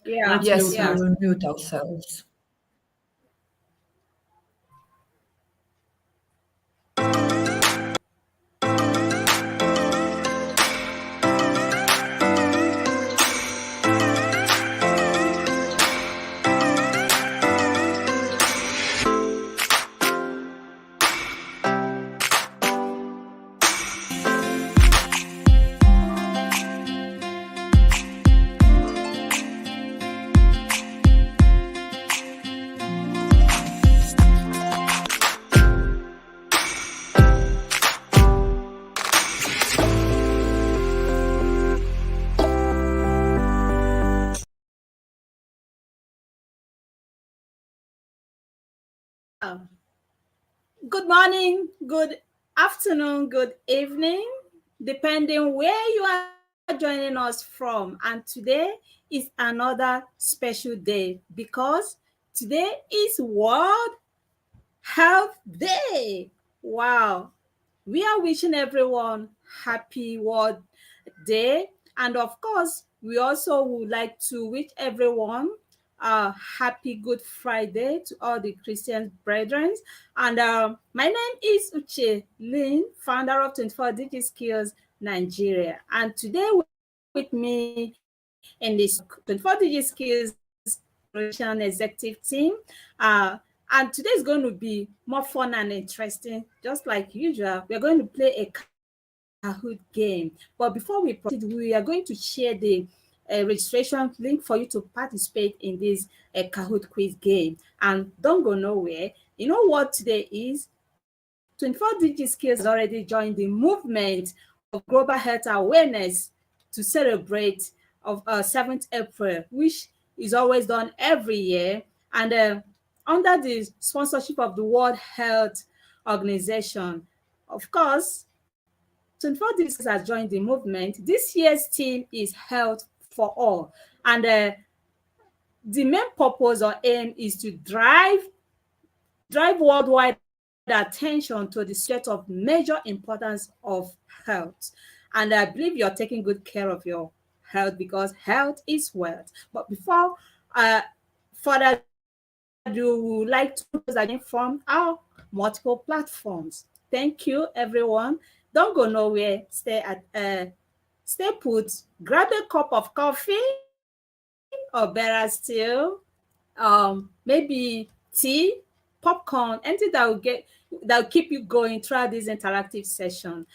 Yeah, Yes, Absolutely, yeah. ma'am. we'll mute ourselves. Good morning, good afternoon, good evening, depending where you are joining us from. And today is another special day because today is World Health Day. Wow. We are wishing everyone happy World Day. And of course, we also would like to wish everyone a happy Good Friday to all the Christian brethren. And my name is Uche Lin, founder of 24 Digi Skills Nigeria. And today with me in this 24 Digi Skills Croatian executive team. And today is going to be more fun and interesting. Just like usual, we're going to play a Kahoot game. But before we proceed, we are going to share the registration link for you to participate in this Kahoot quiz game. And don't go nowhere. You know what today is? 24 Digi Skills has already joined the movement of global health awareness to celebrate of 7th April, which is always done every year. And under the sponsorship of the World Health Organization. Of course, 24 Digi Skills has joined the movement. This year's theme is Health for All. And the main purpose or aim is to drive worldwide attention to the subject of major importance of health. And I believe you're taking good care of your health because health is wealth. But before uh, further ado, we would like to those again from our multiple platforms. Thank you, everyone. Don't go nowhere. Stay put. Grab a cup of coffee, or better still, maybe tea, popcorn, anything that will keep you going throughout this interactive session.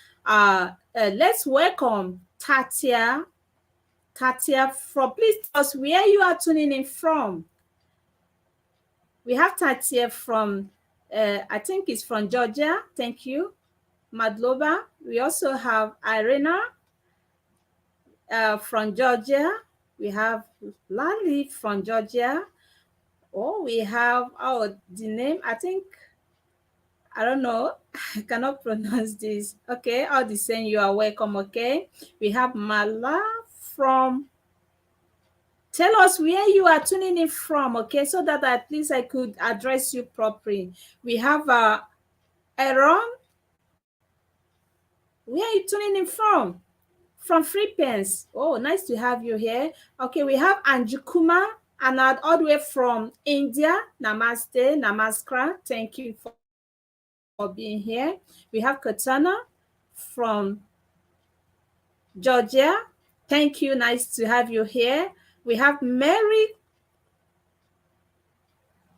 Let's welcome Tatia from. Please tell us where you are tuning in from. We have Tatia from. I think it's from Georgia. Thank you, Madlova. We also have Irena from Georgia. We have Lali from Georgia. Oh, we have the name. I don't know. I cannot pronounce this. Okay, all the same, you are welcome. Okay, we have Mala from. Tell us where you are tuning in from. Okay, so that at least I could address you properly. We have Aaron. Where are you tuning in from? From Philippines. Oh, nice to have you here. Okay, we have Anjukuma and all the way from India. Namaste, Namaskar. Thank you for being here. We have Katana from Georgia. Thank you. Nice to have you here. We have Mary.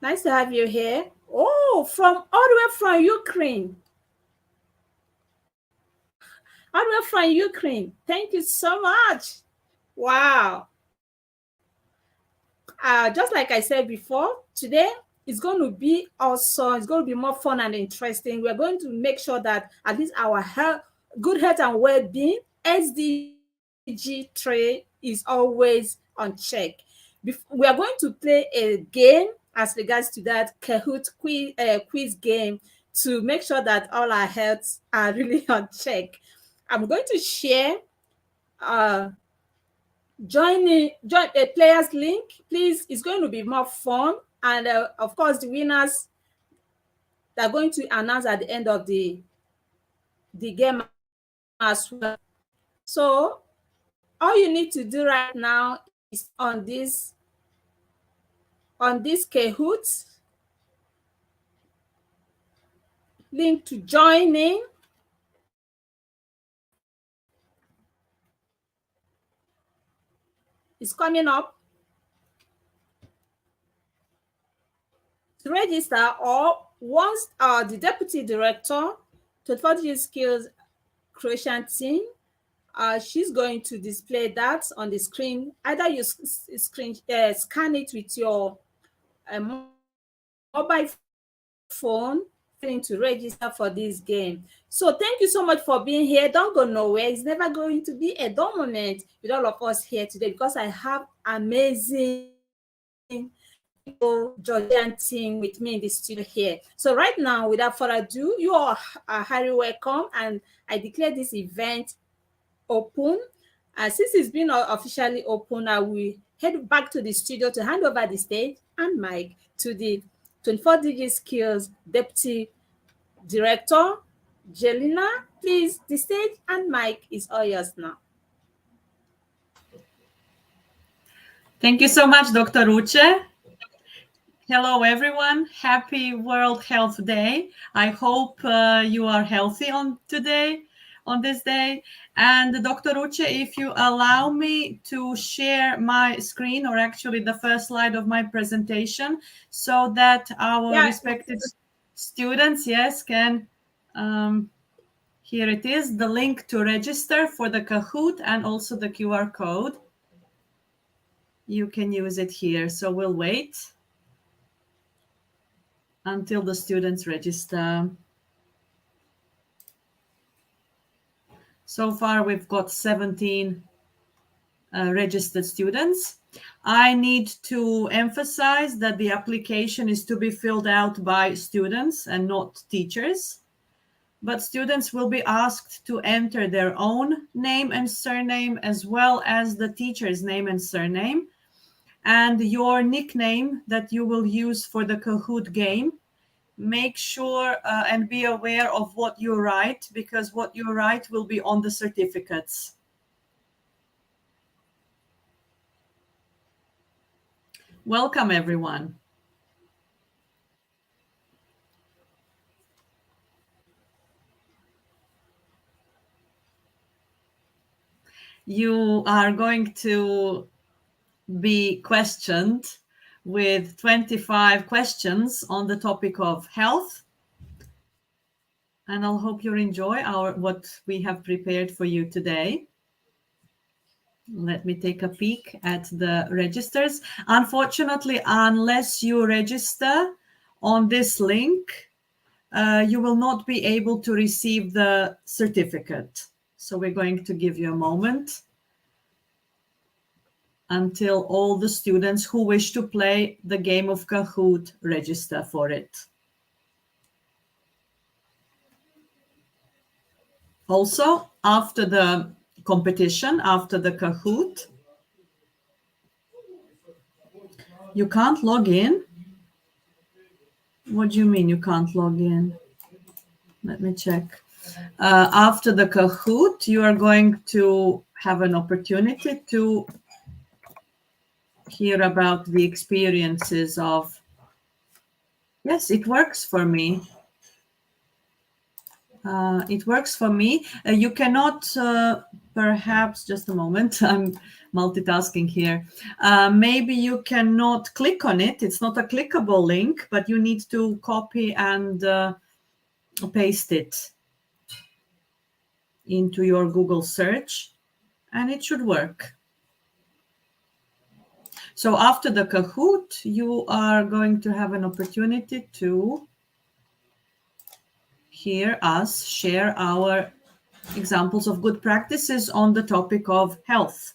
Nice to have you here. Oh, from all the way from Ukraine. All the way from Ukraine. Thank you so much. Wow. Just like I said before, today is going to be awesome. It's going to be more fun and interesting. We're going to make sure that at least our health, good health and well-being, SDG tray is always on check. We are going to play a game as regards to that Kahoot quiz game to make sure that all our healths are really on check. I'm going to share uh, join a players link. Please, it's going to be more fun. And of course, the winners are going to announce at the end of the game as well. So all you need to do right now is on this on this Kahoot link to join in. It's coming up. To register, or once the deputy director to 40 skills Croatian team, she's going to display that on the screen. Either you scan it with your mobile phone to register for this game. So thank you so much for being here. Don't go nowhere. It's never going to be a dull moment with all of us here today, because I have amazing Georgian team with me in the studio here. So right now, without further ado, you all are highly welcome, and I declare this event open. Since it's been officially open, I will head back to the studio to hand over the stage and mic to the 24 Digi Skills Deputy Director, Jelena. Please, the stage and mic is all yours now. Thank you so much, Dr. Uche. Hello, everyone. Happy World Health Day. I hope you are healthy on this day. And Dr. Uche, if you allow me to share my screen, or actually the first slide of my presentation, so that our respected students, yes, can, here it is, the link to register for the Kahoot and also the QR code. You can use it here. So we'll wait until the students register. So far, we've got 17 registered students. I need to emphasize that the application is to be filled out by students and not teachers. But students will be asked to enter their own name and surname, as well as the teacher's name and surname, and your nickname that you will use for the Kahoot game. Make sure and be aware of what you write, because what you write will be on the certificates. Welcome, everyone. You are going to be questioned with 25 questions on the topic of health. And I'll hope you enjoy what we have prepared for you today. Let me take a peek at the registers. Unfortunately, unless you register on this link, you will not be able to receive the certificate. So we're going to give you a moment until all the students who wish to play the game of Kahoot register for it. Also, after the competition, after the Kahoot, you can't log in. What do you mean you can't log in? Let me check. After the Kahoot, you are going to have an opportunity to hear about the experiences of... Yes, it works for me. It works for me. You cannot, perhaps, just a moment, I'm multitasking here. Maybe you cannot click on it. It's not a clickable link, but you need to copy and paste it into your Google search, and it should work. So after the Kahoot, you are going to have an opportunity to hear us share our examples of good practices on the topic of health.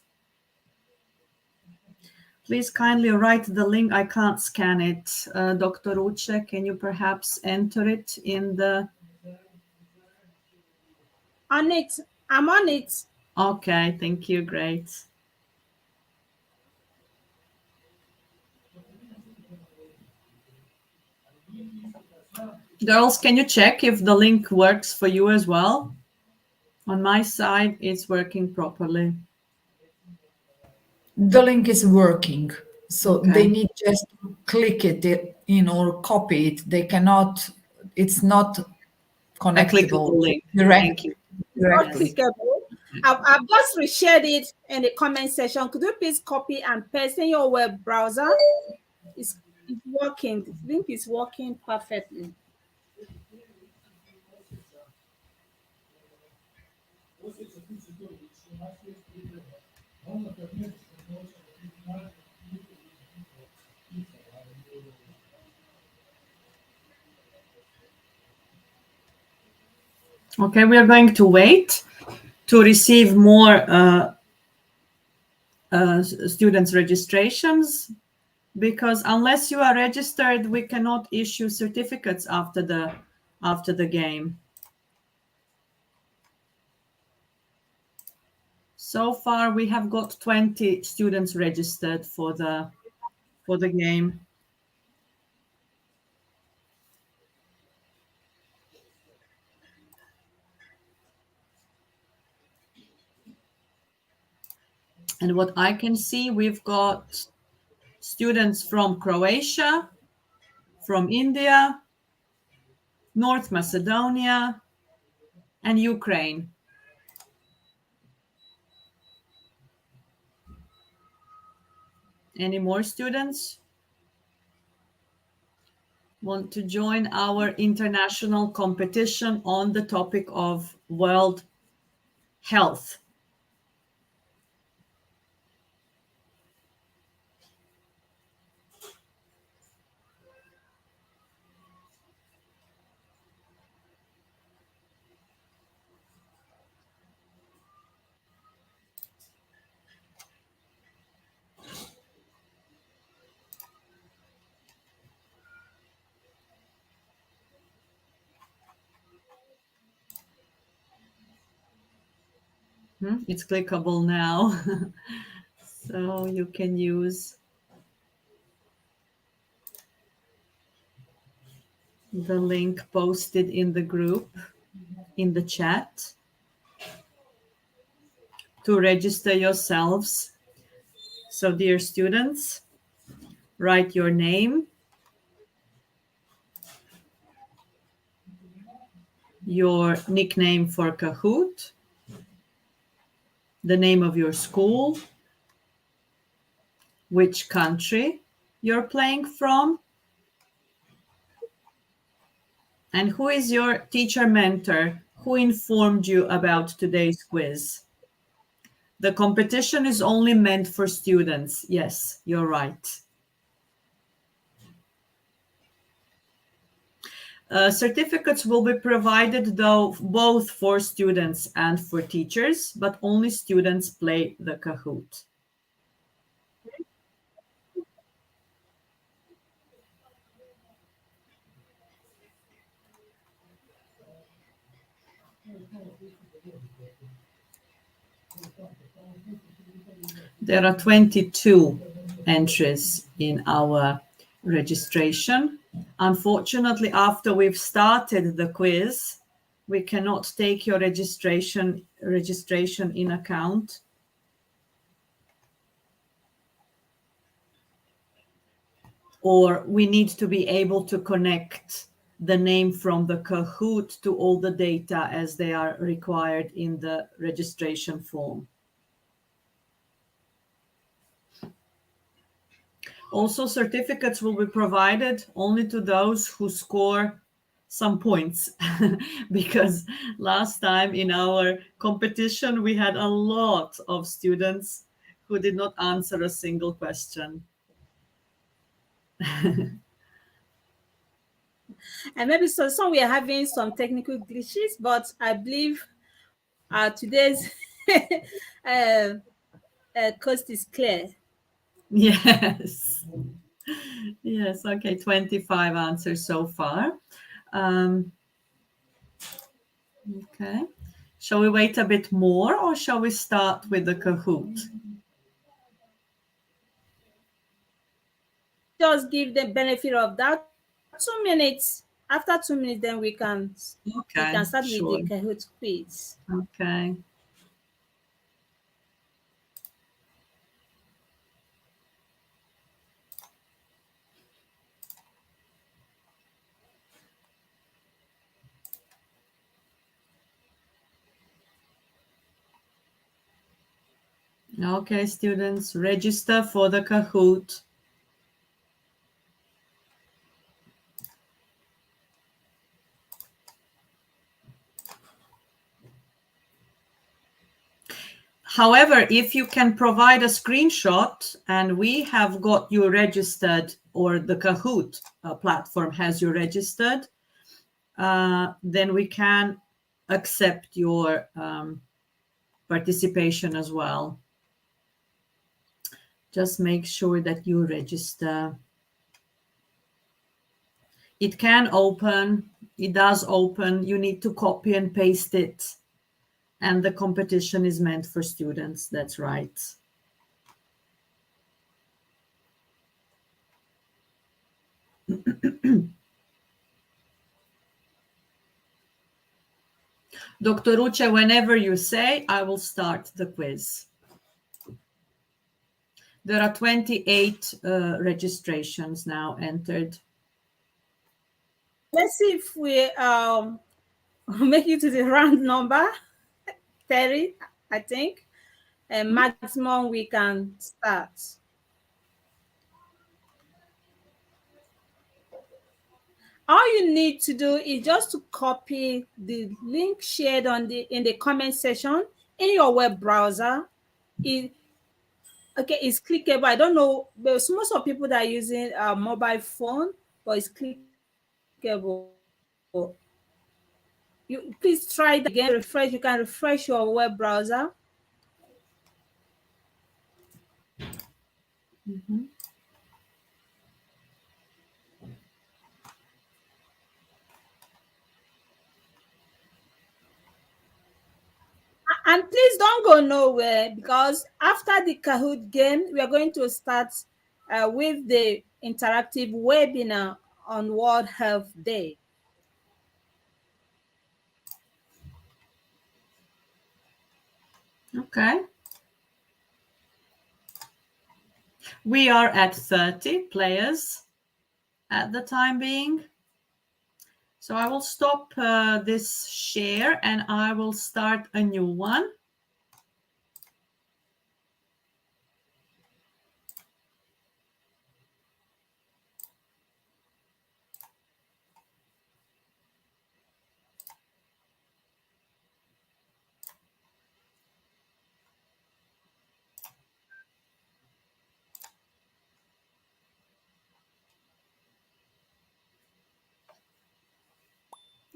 Please kindly write the link. I can't scan it. Dr. Uche, can you perhaps enter it in the... On it. I'm on it. Okay, thank you. Great. Girls, can you check if the link works for you as well? On my side, it's working properly. The link is working. So they Okay. need just to click it, or copy it. They cannot, it's not A clickable connectable link. direct, Thank you. It's not directly. Yes. clickable. I've just reshared it in the comment section. Could you please copy and paste in your web browser? It's working. The link is working perfectly. Okay, we are going to wait to receive more students' registrations, because unless you are registered, we cannot issue certificates after the game. So far, we have got 20 students registered for the game. And what I can see, we've got students from Croatia, from India, North Macedonia, and Ukraine. Any more students want to join our international competition on the topic of world health? It's clickable now. So you can use the link posted in the group, in the chat, to register yourselves. So, dear students, write your name, your nickname for Kahoot, the name of your school, which country you're playing from, and who is your teacher mentor who informed you about today's quiz. The competition is only meant for students. Yes, you're right. Certificates will be provided, though, both for students and for teachers, but only students play the Kahoot. There are 22 entries in our registration. Unfortunately, after we've started the quiz, we cannot take your registration in account. Or we need to be able to connect the name from the Kahoot to all the data as they are required in the registration form. Also, certificates will be provided only to those who score some points, because last time in our competition we had a lot of students who did not answer a single question. And maybe some we are having some technical glitches, but I believe today's uh, coast is clear. Yes. Yes, okay, 25 answers so far. Okay. Shall we wait a bit more, or shall we start with the Kahoot? Just give the benefit of that 2 minutes. After 2 minutes, then we Okay, can start with sure. the Kahoot quiz. Okay. Okay, students, register for the Kahoot. However, if you can provide a screenshot and we have got you registered, or the Kahoot platform has you registered, then we can accept your participation as well. Just make sure that you register. It can open, it does open, you need to copy and paste it. And the competition is meant for students, that's right. Dr. Uche, whenever you say, I will start the quiz. There are 28 registrations now entered. Let's see if we make it to the round number 30, I think. And maximum we can start. All you need to do is just to copy the link shared in the comment section in your web browser. It's clickable. I don't know, there's most of people that are using a mobile phone, but it's clickable. You please try that again. Refresh. You can refresh your web browser. Mm-hmm. And please don't go nowhere, because after the Kahoot game, we are going to start with the interactive webinar on World Health Day. Okay. We are at 30 players at the time being. So I will stop this share and I will start a new one.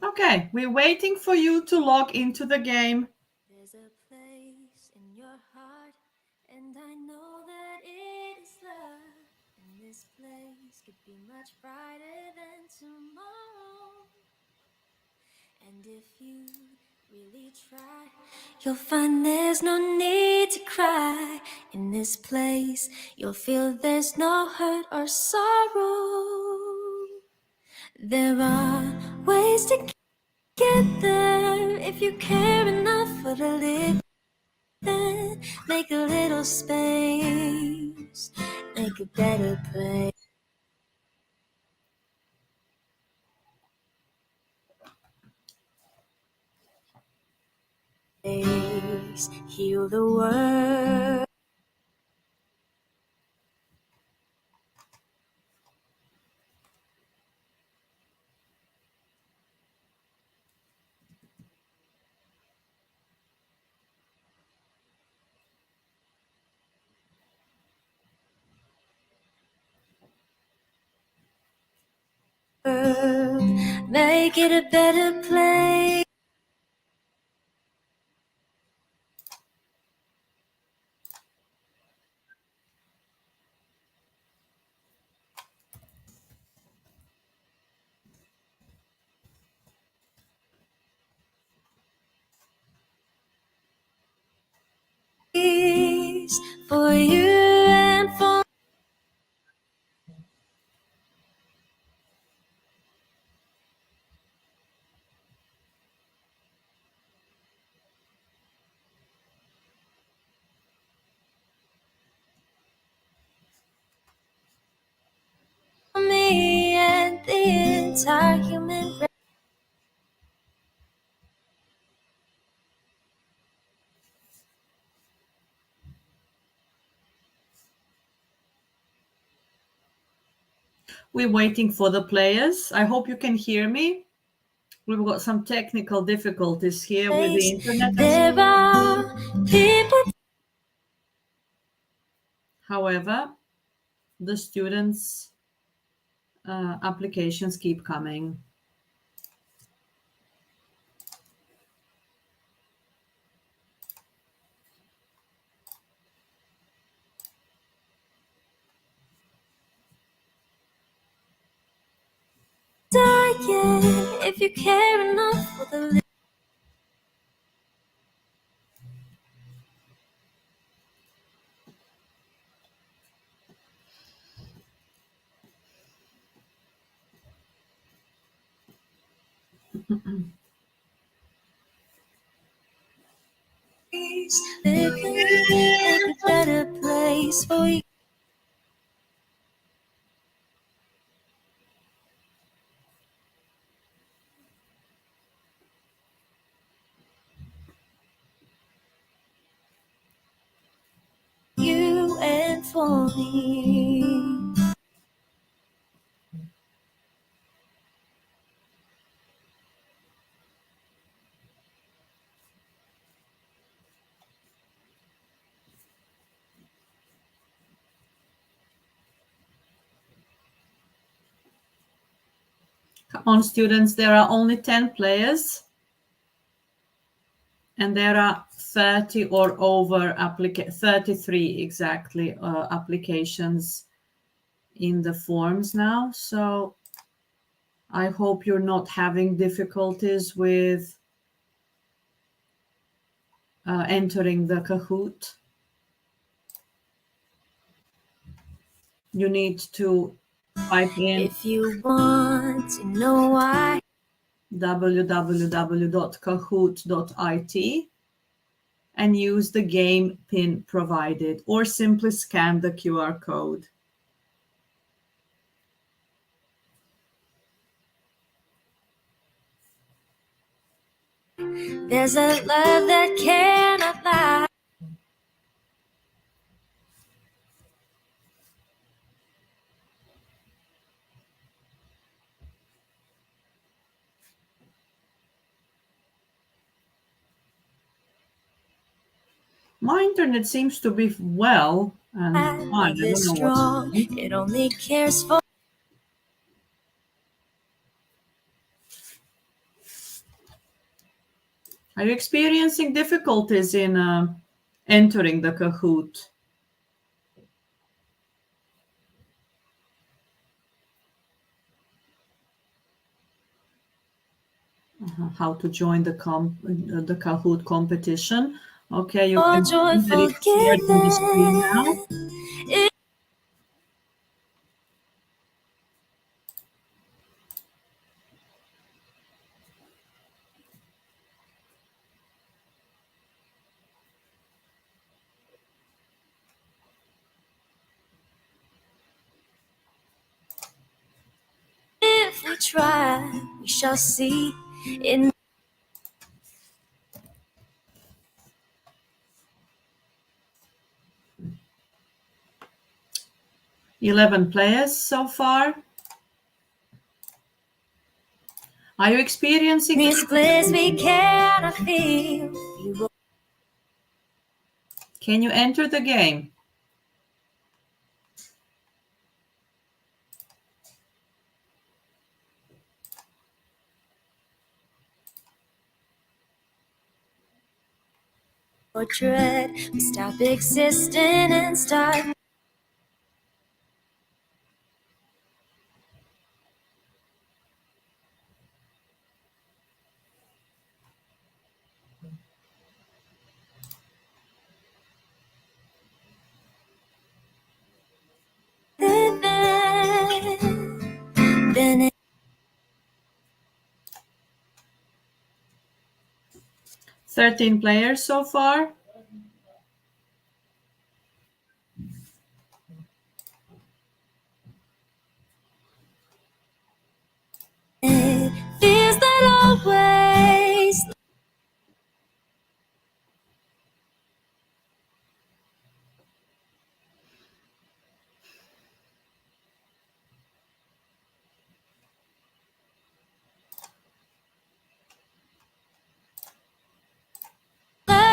Okay, we're waiting for you to log into the game. There's a place in your heart, and I know that it is love. And this place could be much brighter than tomorrow. And if you really try, you'll find there's no need to cry. In this place, you'll feel there's no hurt or sorrow. There are ways to get there if you care enough for the living. Make a little space, make a better place. Heal the world. Make it a better place. For you and for me and the entire human race. We're waiting for the players. I hope you can hear me. We've got some technical difficulties here with the internet. There are people. However, the students' applications keep coming. Dying if you care enough for the living, make a better place for you. You and for me. Come on, students, there are only 10 players. And there are 30 or over 33 exactly applications in the forms now. So I hope you're not having difficulties with entering the Kahoot. You need to type in If you want to know why, www.kahoot.it and use the game pin provided, or simply scan the QR code. there's a love that cannot lie. My internet seems to be well and fine. I Love don't is know what's strong, wrong. it only cares for. Are you experiencing difficulties in entering the Kahoot? How to join the Kahoot competition? Okay, you For can see that joyful it's shared on the screen now. giving. If we try, we shall see. In 11 players so far. Are you experiencing? this bliss we cannot feel. We will Can you enter the game? dread. We stop existing and start. Living. Then 13 players so far. it feels that always.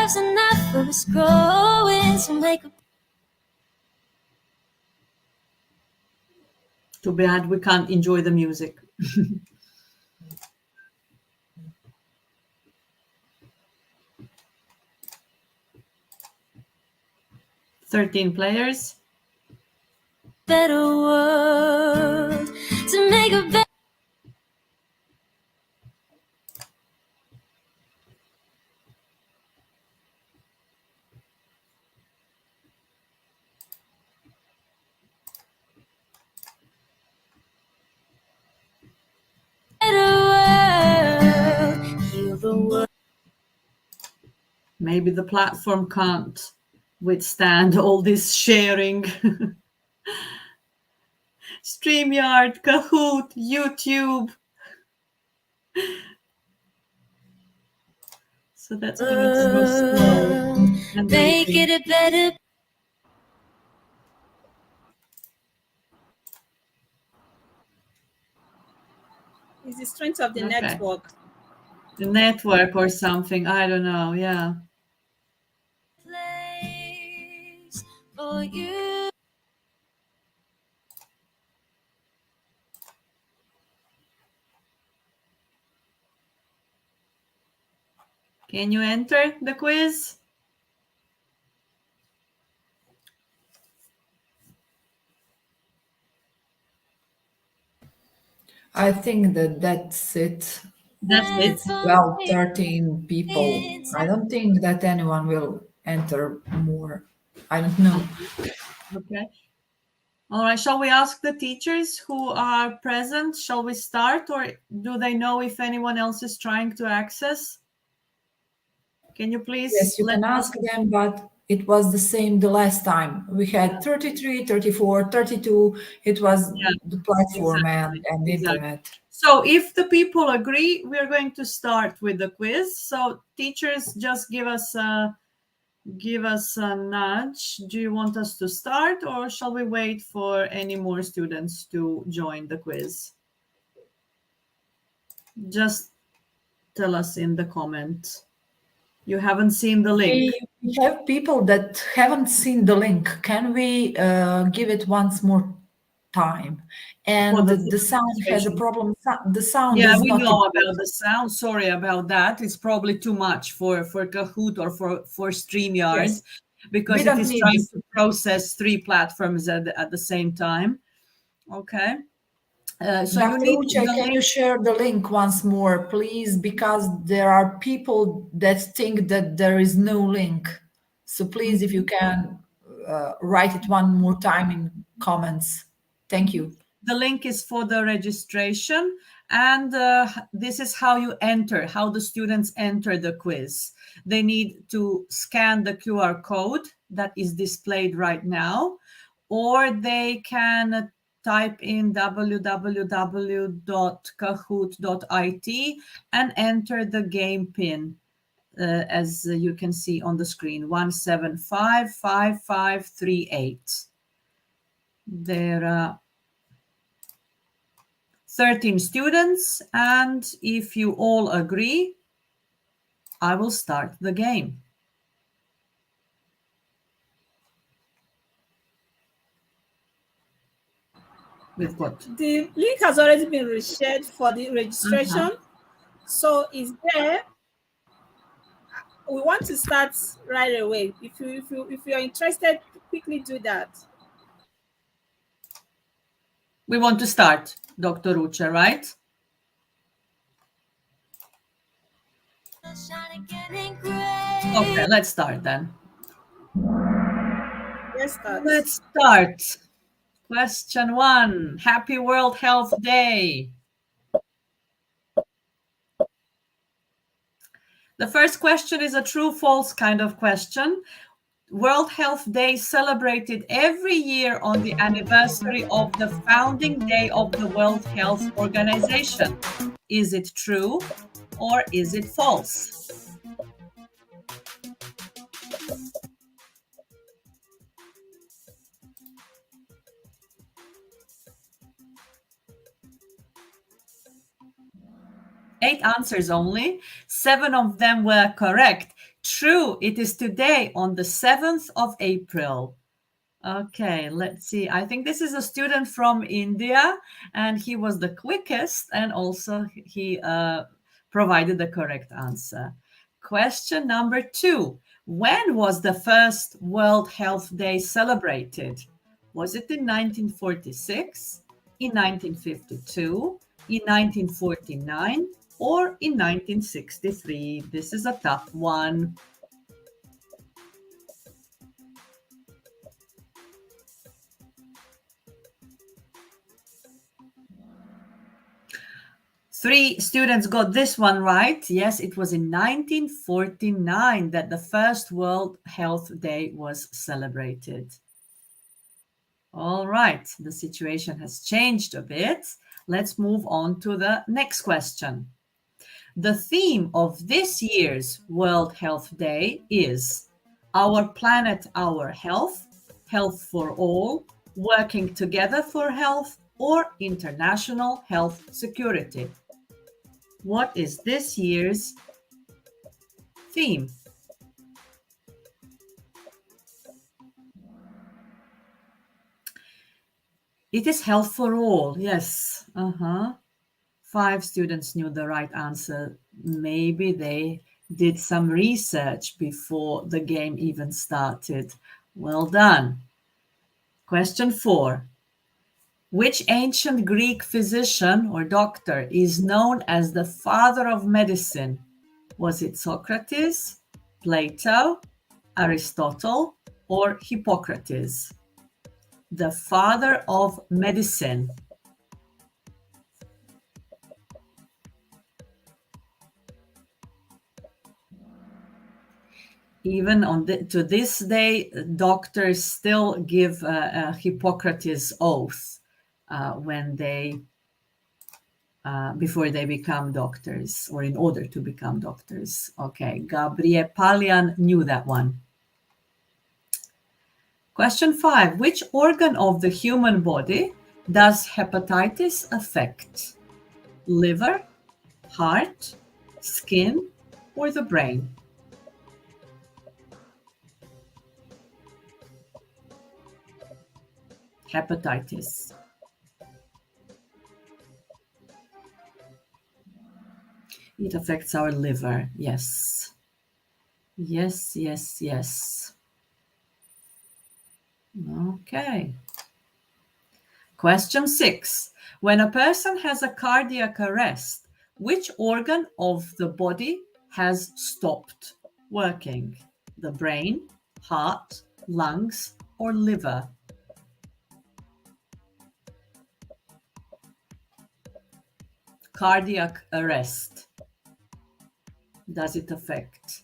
deserves enough of us growing. So make a Too bad we can't enjoy the music. 13 players. better world. To make a better world. Heal the world. Maybe the platform can't withstand all this sharing. StreamYard, Kahoot, YouTube. So that's why it's so slow. And Make waiting. it a better. It's the strength of the Okay. network. The network or something. I don't know. Yeah. Place for you. Can you enter the quiz? I think that's it. That's it. Well, 13 people. I don't think that anyone will enter more. I don't know. Okay. All right. Shall we ask the teachers who are present? Shall we start, or do they know if anyone else is trying to access? Can you please? Yes, you can ask them, but it was the same the last time. We had 33, 34, 32. It was the platform and internet. So if the people agree, we're going to start with the quiz. So teachers, just give us a nudge. Do you want us to start, or shall we wait for any more students to join the quiz? Just tell us in the comment. You haven't seen the link. We have people that haven't seen the link. Can we give it once more time? And the sound has a problem. The sound Yeah, is we not know about the sound. Sorry about that. It's probably too much for Kahoot or for StreamYard, Yes. because We it don't is need trying this. to process 3 platforms at the same time. Okay. So you Dr. need Uche, the can link. you share the link once more, please? Because there are people that think that there is no link. So please, if you can, write it one more time in comments. Thank you. The link is for the registration, and this is how you enter, how the students enter the quiz. They need to scan the QR code that is displayed right now, or they can type in www.kahoot.it and enter the game pin, as you can see on the screen, 1755538. There are 13 students, and if you all agree, I will start the game. We've got The link has already been reshared for the registration. So is there. We want to start right away. If you're interested, quickly do that. we want to start, Dr. Uche, right? Okay, let's start then. Let's start. Question 1. Happy World Health Day. The first question is a true-false kind of question. World Health Day celebrated every year on the anniversary of the founding day of the World Health Organization. Is it true or is it false? Eight answers only. 7 of them were correct. True, it is today on the 7th of April. Okay, let's see. I think this is a student from India, and he was the quickest, and also he provided the correct answer. Question number 2. When was the first World Health Day celebrated? Was it in 1946, in 1952, in 1949, or in 1963? This is a tough one. Three students got this one right. Yes, it was in 1949 that the first World Health Day was celebrated. All right, the situation has changed a bit. Let's move on to the next question. The theme of this year's World Health Day is Our Planet, Our Health, Health for All, Working Together for Health, or International Health Security. What is this year's theme? It is health for all. Yes. 5 students knew the right answer. Maybe they did some research before the game even started. Well done. Question 4. Which ancient Greek physician or doctor is known as the father of medicine? Was it Socrates, Plato, Aristotle, or Hippocrates? The father of medicine. Even to this day, doctors still give a Hippocrates oath when they before they become doctors, or in order to become doctors. Okay, Gabriel Palian knew that one. Question 5. Which organ of the human body does hepatitis affect? Liver, heart, skin, or the brain? Hepatitis. It affects our liver. Yes. Yes, yes, yes. Okay. Question 6. When a person has a cardiac arrest, which organ of the body has stopped working? The brain, heart, lungs, or liver? Cardiac arrest. Does it affect?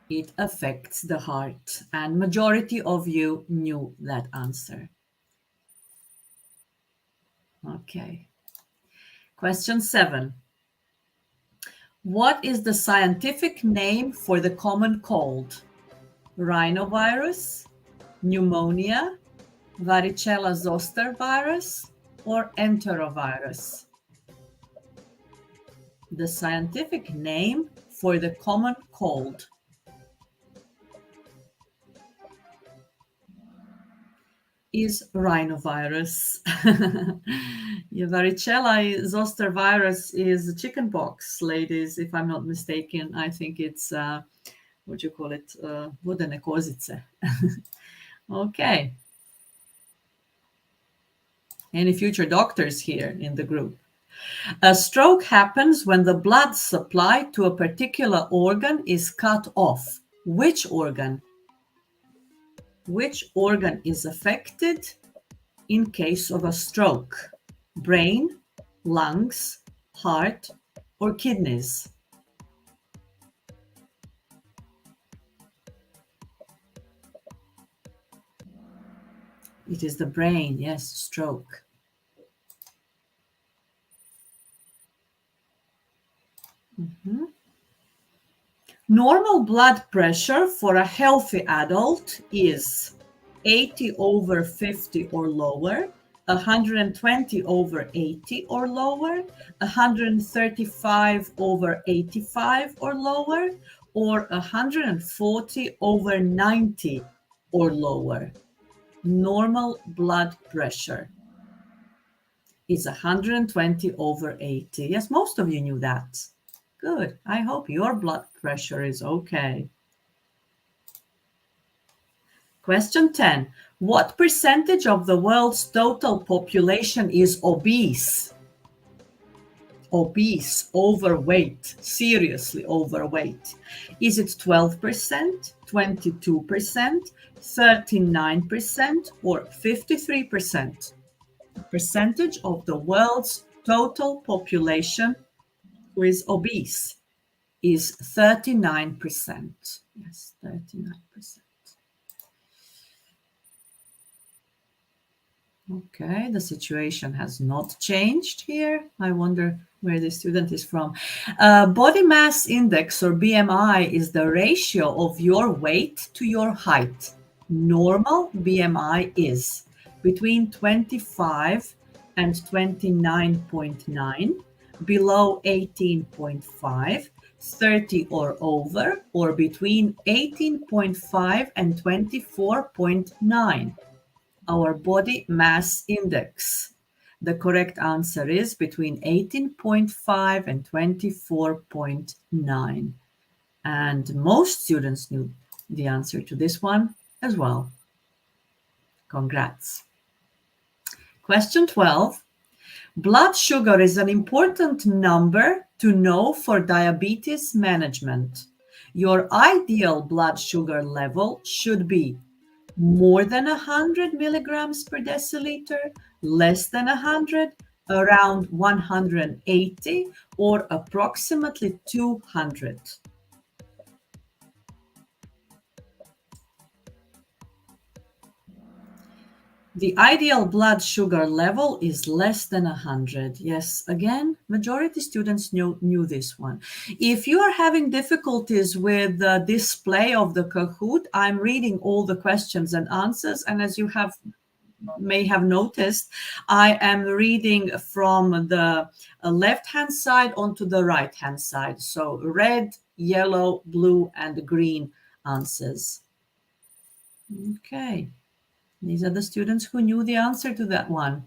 It affects the heart, and majority of you knew that answer. Okay. Question 7. What is the scientific name for the common cold? Rhinovirus, pneumonia, varicella zoster virus, or enterovirus? The scientific name for the common cold. Is rhinovirus. Varicella zoster virus is chickenpox, ladies, if I'm not mistaken. I think it's, what do you call it? Vodene kozice. Okay. Any future doctors here in the group? A stroke happens when the blood supply to a particular organ is cut off. Which organ? Which organ is affected in case of a stroke? Brain, lungs, heart, or kidneys? It is the brain, yes, stroke. Normal blood pressure for a healthy adult is 80/50 or lower, 120/80 or lower, 135/85 or lower, or 140/90 or lower. Normal blood pressure is 120/80. Yes, most of you knew that. Good. I hope your blood pressure is okay. Question 10. What percentage of the world's total population is obese? Obese, overweight, seriously overweight. Is it 12%, 22%, 39%, or 53%? Percentage of the world's total population who is obese is 39%. Yes, 39%. Okay, the situation has not changed here. I wonder where the student is from. Body mass index, or BMI, is the ratio of your weight to your height. Normal BMI is between 25 and 29.9, below 18.5, 30 or over, or between 18.5 and 24.9. Our body mass index. The correct answer is between 18.5 and 24.9. And most students knew the answer to this one as well. Congrats. Question 12. Blood sugar is an important number to know for diabetes management. Your ideal blood sugar level should be more than 100 milligrams per deciliter, less than 100, around 180, or approximately 200. The ideal blood sugar level is less than 100. Yes, again, majority students knew this one. If you are having difficulties with the display of the Kahoot, I'm reading all the questions and answers, and as you may have noticed, I am reading from the left-hand side onto the right-hand side. So red, yellow, blue, and green answers. Okay. These are the students who knew the answer to that one.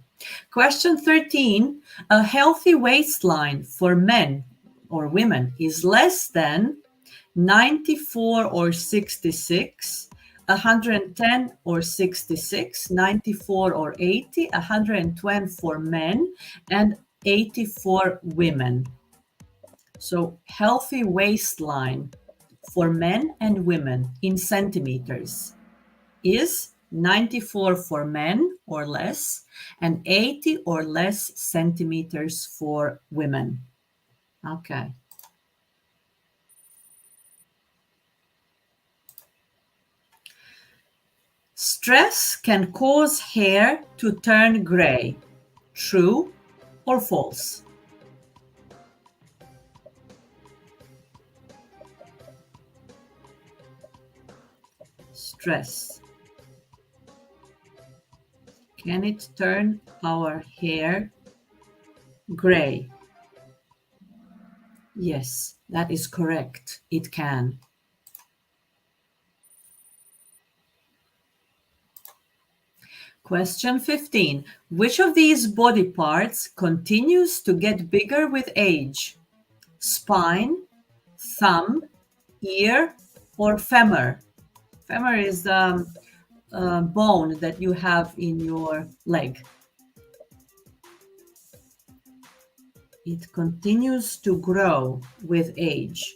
Question 13. A healthy waistline for men or women is less than 94 or 66, 110 or 66, 94 or 80, 120 for men, and 80 for women. So healthy waistline for men and women in centimeters is 94 for men or less, and 80 or less centimeters for women. Okay. Stress can cause hair to turn gray. True or false? Stress. Can it turn our hair gray? Yes, that is correct. It can. Question 15. Which of these body parts continues to get bigger with age? Spine, thumb, ear, or femur? Femur is the bone that you have in your leg. It continues to grow with age.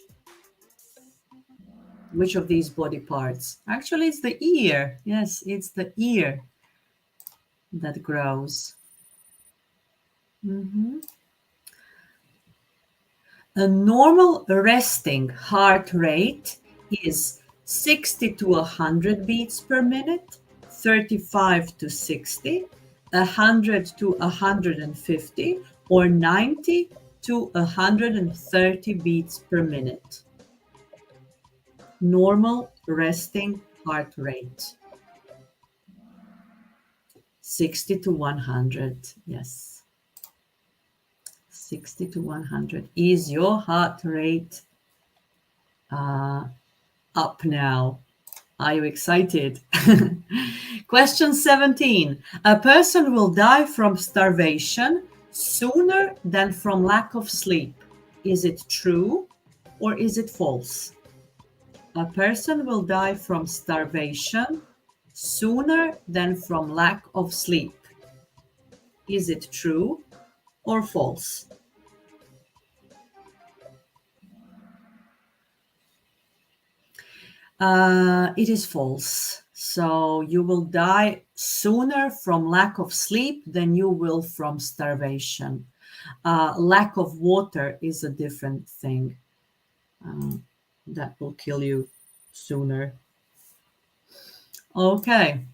Which of these body parts? Actually, it's the ear. Yes, it's the ear that grows. A normal resting heart rate is 60 to 100 beats per minute, 35 to 60, 100 to 150, or 90 to 130 beats per minute. Normal resting heart rate. 60 to 100. Yes. 60 to 100. Is your heart rate up now? Are you excited? Question 17. A person will die from starvation sooner than from lack of sleep. Is it true or is it false? A person will die from starvation sooner than from lack of sleep. Is it true or false? It is false. So you will die sooner from lack of sleep than you will from starvation. Lack of water is a different thing. That will kill you sooner. Okay.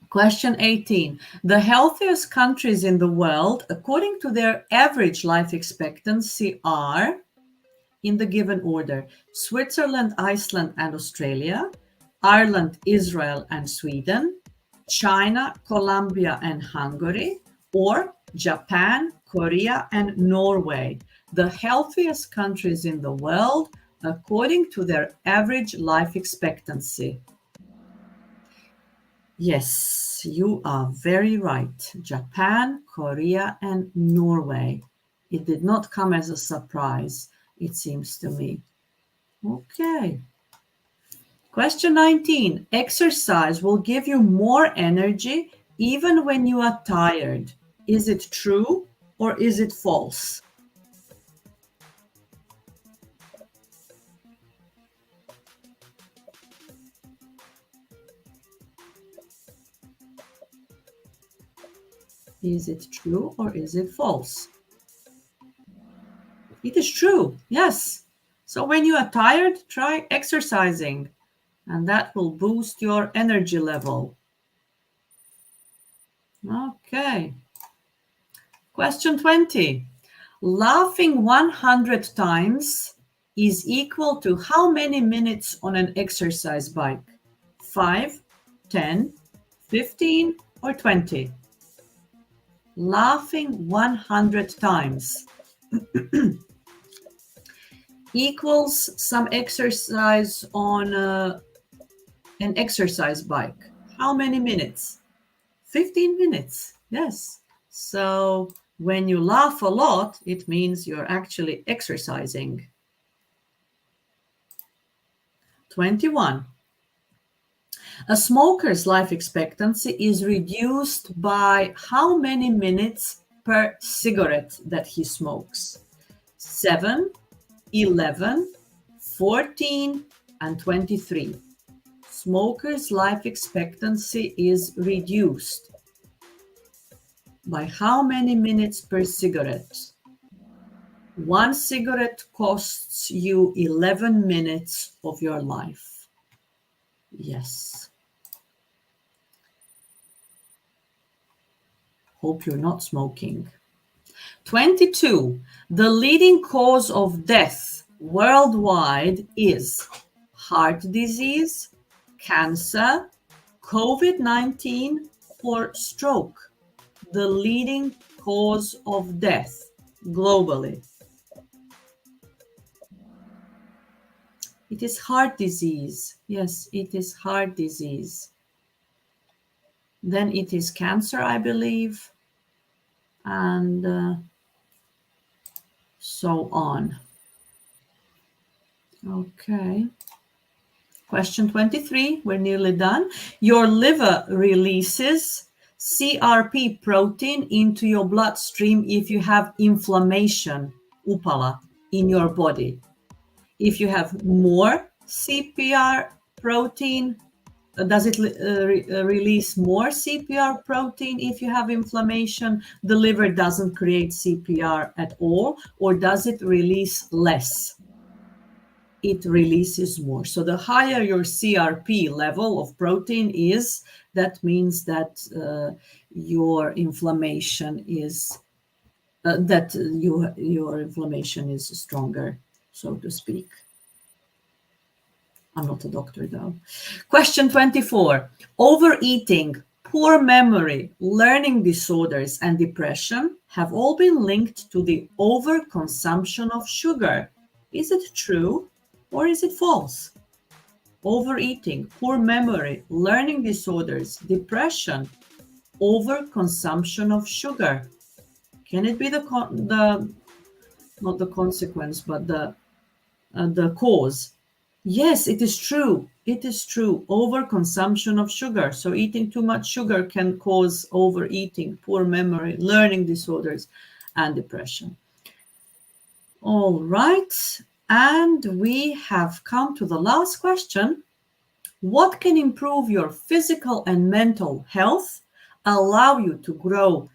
Question 18. The healthiest countries in the world, according to their average life expectancy, are, in the given order, Switzerland, Iceland, and Australia, Ireland, Israel, and Sweden, China, Colombia, and Hungary, or Japan, Korea, and Norway. The healthiest countries in the world, according to their average life expectancy. Yes, you are very right. Japan, Korea, and Norway. It did not come as a surprise, it seems to me. Okay. Question 19. Exercise will give you more energy even when you are tired. Is it true or is it false? Is it true or is it false? It is true, yes. So when you are tired, try exercising, and that will boost your energy level. Okay. Question 20. Laughing 100 times is equal to how many minutes on an exercise bike? 5, 10, 15, or 20? Laughing 100 times equals some exercise on an exercise bike. How many minutes? 15 minutes. Yes. So when you laugh a lot, it means you're actually exercising. 21. A smoker's life expectancy is reduced by how many minutes per cigarette that he smokes? 7, 11, 14, and 23. Smokers' life expectancy is reduced by how many minutes per cigarette? One cigarette costs you 11 minutes of your life. Yes. Hope you're not smoking. 22. The leading cause of death worldwide is heart disease, cancer, COVID-19, or stroke. The leading cause of death globally. It is heart disease. Yes, it is heart disease. Then it is cancer, I believe, and so on. Okay. Question 23, we're nearly done. Your liver releases CRP protein into your bloodstream if you have inflammation, upala, in your body. If you have more CPR protein, does it release more CPR protein if you have inflammation? The liver doesn't create CPR at all, or does it release less? It releases more. So the higher your CRP level of protein is, that means that your inflammation is your inflammation is stronger, so to speak. I'm not a doctor though. Question 24. Overeating Poor memory, learning disorders, and depression have all been linked to the overconsumption of sugar. Is it true or is it false? Overeating, poor memory, learning disorders, depression, overconsumption of sugar. Can it be the not the consequence, but the cause? Yes, it is true. It is true. Overconsumption of sugar. So eating too much sugar can cause overeating, poor memory, learning disorders, and depression. All right. And we have come to the last question. What can improve your physical and mental health, allow you to grow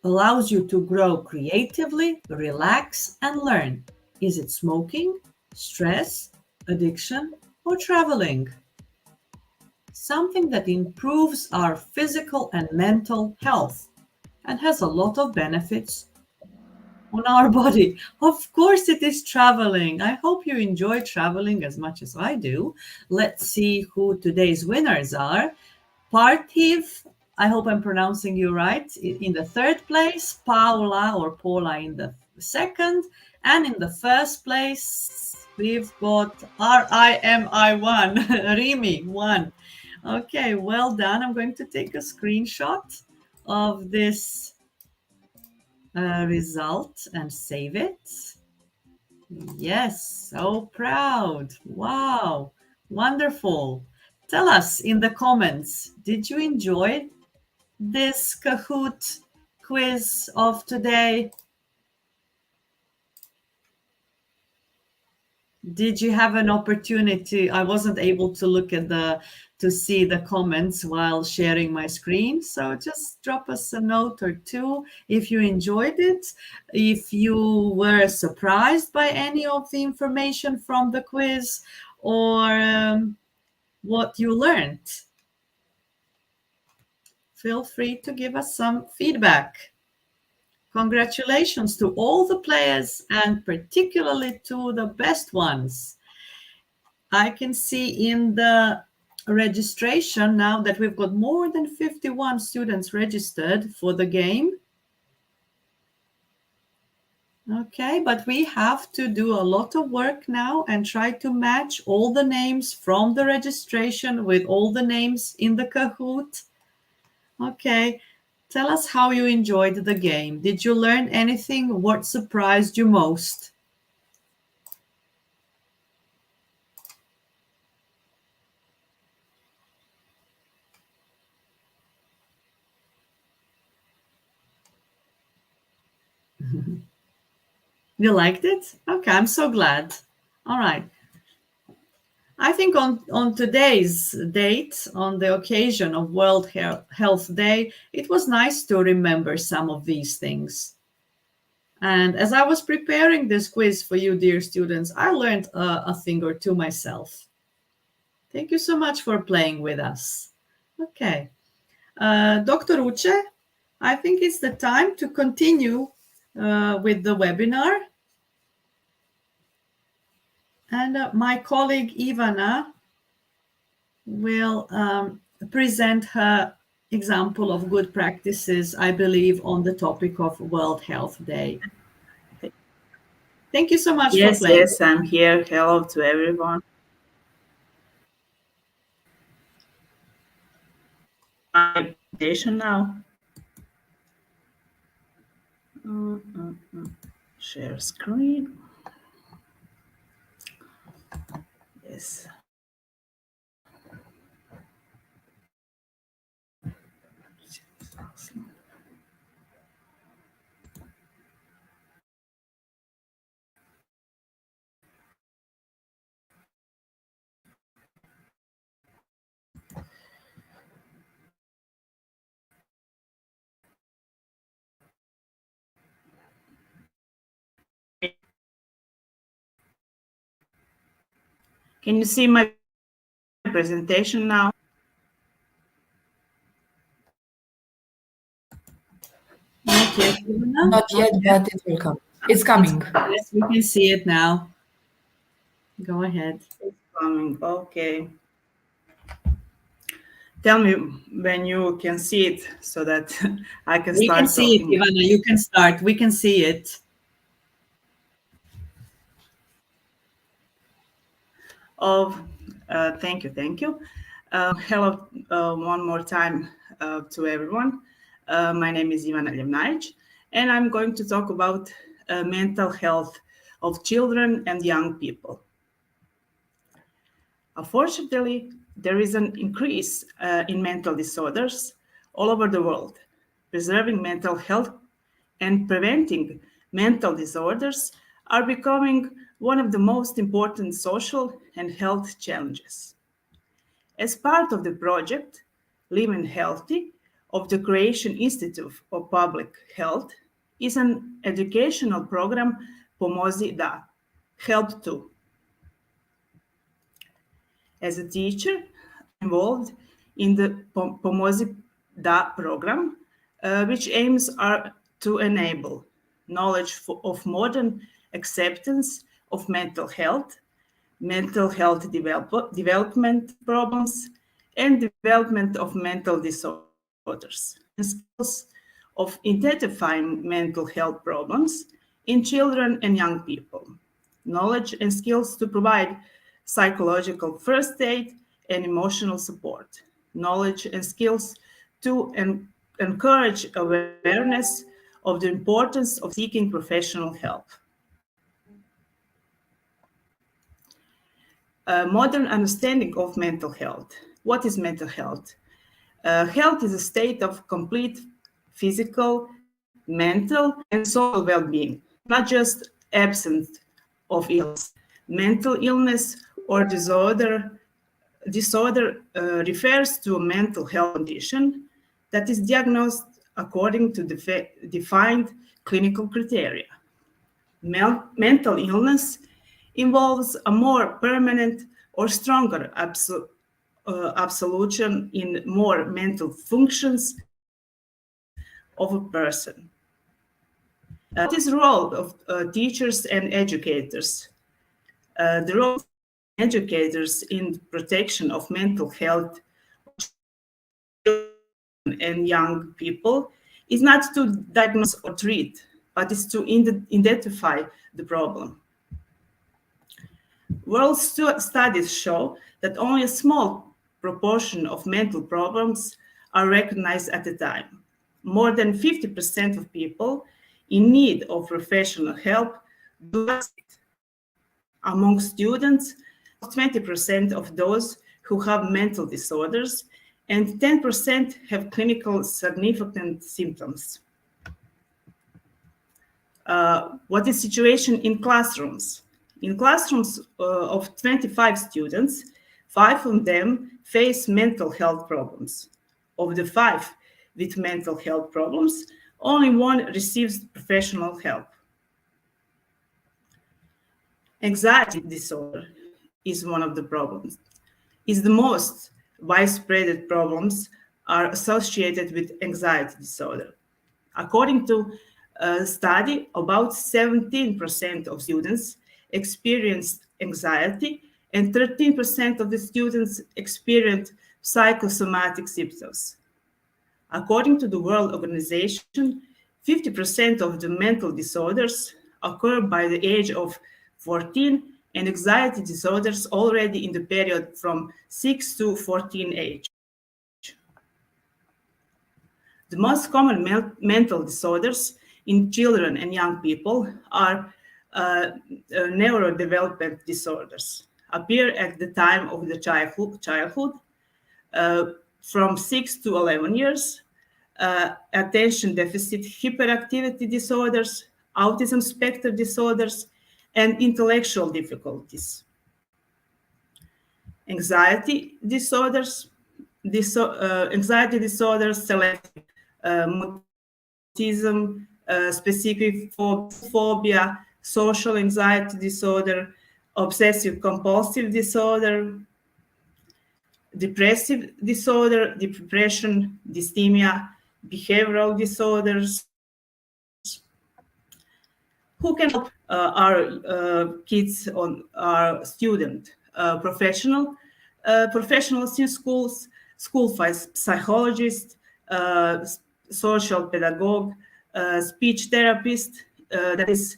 allows you to grow creatively, relax, and learn? Is it smoking, stress, addiction, or traveling? Something that improves our physical and mental health and has a lot of benefits on our body. Of course, it is traveling. I hope you enjoy traveling as much as I do. Let's see who today's winners are. Parthiv, I hope I'm pronouncing you right, in the third place, Paula in the second, and in the first place, we've got RIMI1, Rimi 1. Okay, well done. I'm going to take a screenshot of this result and save it. Yes, so proud. Wow, wonderful. Tell us in the comments, did you enjoy this Kahoot quiz of today? Did you have an opportunity? I wasn't able to look at to see the comments while sharing my screen. So just drop us a note or two if you enjoyed it, if you were surprised by any of the information from the quiz, or what you learned. Feel free to give us some feedback. Congratulations to all the players and particularly to the best ones. I can see in the registration now that we've got more than 51 students registered for the game. Okay, but we have to do a lot of work now and try to match all the names from the registration with all the names in the Kahoot. Okay, tell us how you enjoyed the game. Did you learn anything? What surprised you most? You liked it? Okay, I'm so glad. All right. I think on today's date, on the occasion of World Health Day, it was nice to remember some of these things. And as I was preparing this quiz for you, dear students, I learned a thing or two myself. Thank you so much for playing with us. Okay. Dr. Uche, I think it's the time to continue with the webinar. And my colleague Ivana will present her example of good practices, I believe, on the topic of World Health Day. Thank you so much for playing. Yes, I'm here. Hello to everyone. My presentation now. Share screen. Yes. Can you see my presentation now? Not yet, Ivana? Not yet, but it will come. It's coming. Yes, we can see it now. Go ahead. It's coming. Okay. tell me when you can see it so that I can We can start see it, talking. Ivana. You can start. We can see it. Oh, thank you, thank you. Hello, one more time to everyone. My name is Ivana Ljevnajic, and I'm going to talk about mental health of children and young people. Unfortunately, there is an increase in mental disorders all over the world. Preserving mental health and preventing mental disorders are becoming one of the most important social and health challenges. As part of the project, Living Healthy of the Croatian Institute of Public Health is an educational program Pomozi da, Help to. As a teacher, I'm involved in the Pomozi da program, which aims are to enable knowledge of modern acceptance of mental health development problems, and development of mental disorders, and skills of identifying mental health problems in children and young people, knowledge and skills to provide psychological first aid and emotional support, knowledge and skills to encourage awareness of the importance of seeking professional help. A modern understanding of mental health. What is mental health? Health is a state of complete physical, mental, and social well being, not just absence of illness. Mental illness or disorder refers to a mental health condition that is diagnosed according to defined clinical criteria. Mental illness involves a more permanent or stronger absolution in more mental functions of a person. What is the role of teachers and educators? The role of educators in protection of mental health of children and young people is not to diagnose or treat, but is to identify the problem. World studies show that only a small proportion of mental problems are recognized at a time. More than 50% of people in need of professional help do not succeed. Among students, 20% of those who have mental disorders and 10% have clinical significant symptoms. What is situation in classrooms? In classrooms of 25 students, 5 of them face mental health problems. Of the 5 with mental health problems, only 1 receives professional help. Anxiety disorder is one of the problems. Is the most widespread problems are associated with anxiety disorder. According to a study, about 17% of students experienced anxiety and 13% of the students experienced psychosomatic symptoms. According to the World Organization, 50% of the mental disorders occur by the age of 14 and anxiety disorders already in the period from 6 to 14 age. The most common mental disorders in children and young people are neurodevelopment disorders, appear at the time of the childhood from 6 to 11 years, attention deficit hyperactivity disorders, autism spectrum disorders, and intellectual difficulties. Anxiety disorders, selective mutism, specific phobia, social anxiety disorder, obsessive compulsive disorder, depressive disorder, depression, dysthymia, behavioral disorders. Who can help our kids on our student professionals in schools, school psychologist, social pedagogue, speech therapist, that is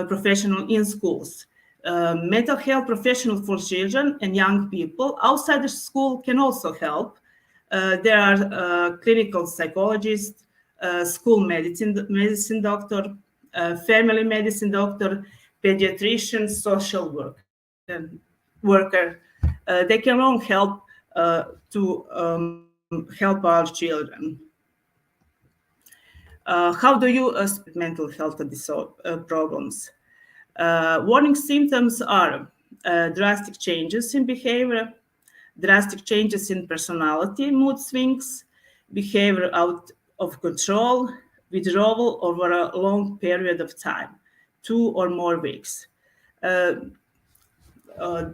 professional in schools. Mental health professional for children and young people outside the school can also help. There are clinical psychologists, school medicine doctor, family medicine doctor, pediatrician, social worker. They can all help to help our children. How do you mental health problems? Warning symptoms are drastic changes in behavior, drastic changes in personality, mood swings, behavior out of control, withdrawal over a long period of time, 2 or more weeks. Uh, uh,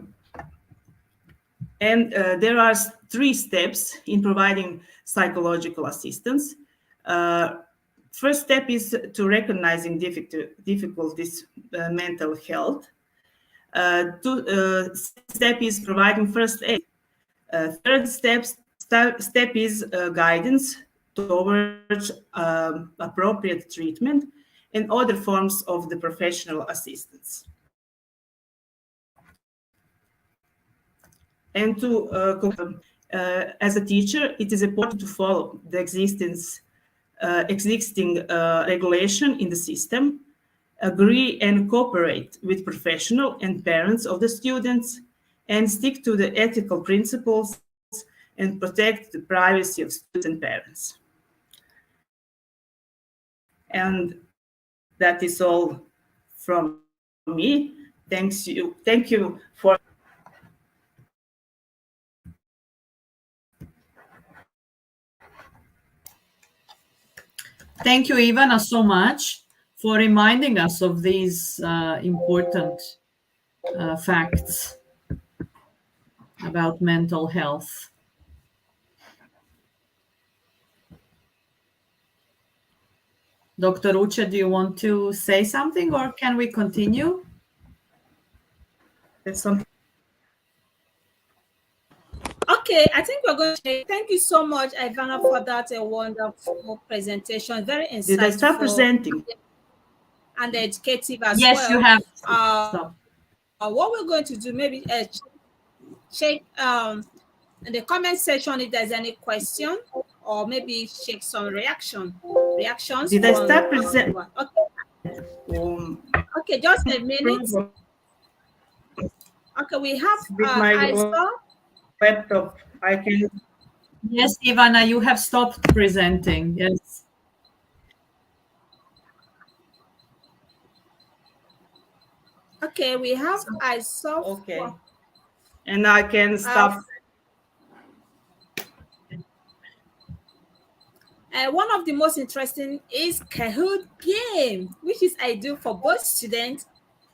and there are 3 steps in providing psychological assistance. Uh, First step is to recognizing difficulties mental health. Second step is providing first aid. Third step is guidance towards appropriate treatment and other forms of the professional assistance. And to as a teacher, it is important to follow the existing regulation in the system, agree and cooperate with professional and parents of the students, and stick to the ethical principles and protect the privacy of students and parents. And that is all from me. Thank you for. Thank you, Ivana, so much for reminding us of these important facts about mental health. Dr. Uche, do you want to say something or can we continue? Okay, I think we're going to say thank you so much, Ivana, for that a wonderful presentation. Very insightful. Did I start presenting? And educative as yes, well. You have. What we're going to do, maybe check in the comment section if there's any question, or maybe check some reactions. Did I start presenting? Okay. Okay, just a minute. Okay, we have I saw laptop. I can. Yes, Ivana, you have stopped presenting. Yes. Okay, we have I saw. Okay. And I can stop. One of the most interesting is Kahoot game, which is ideal for both students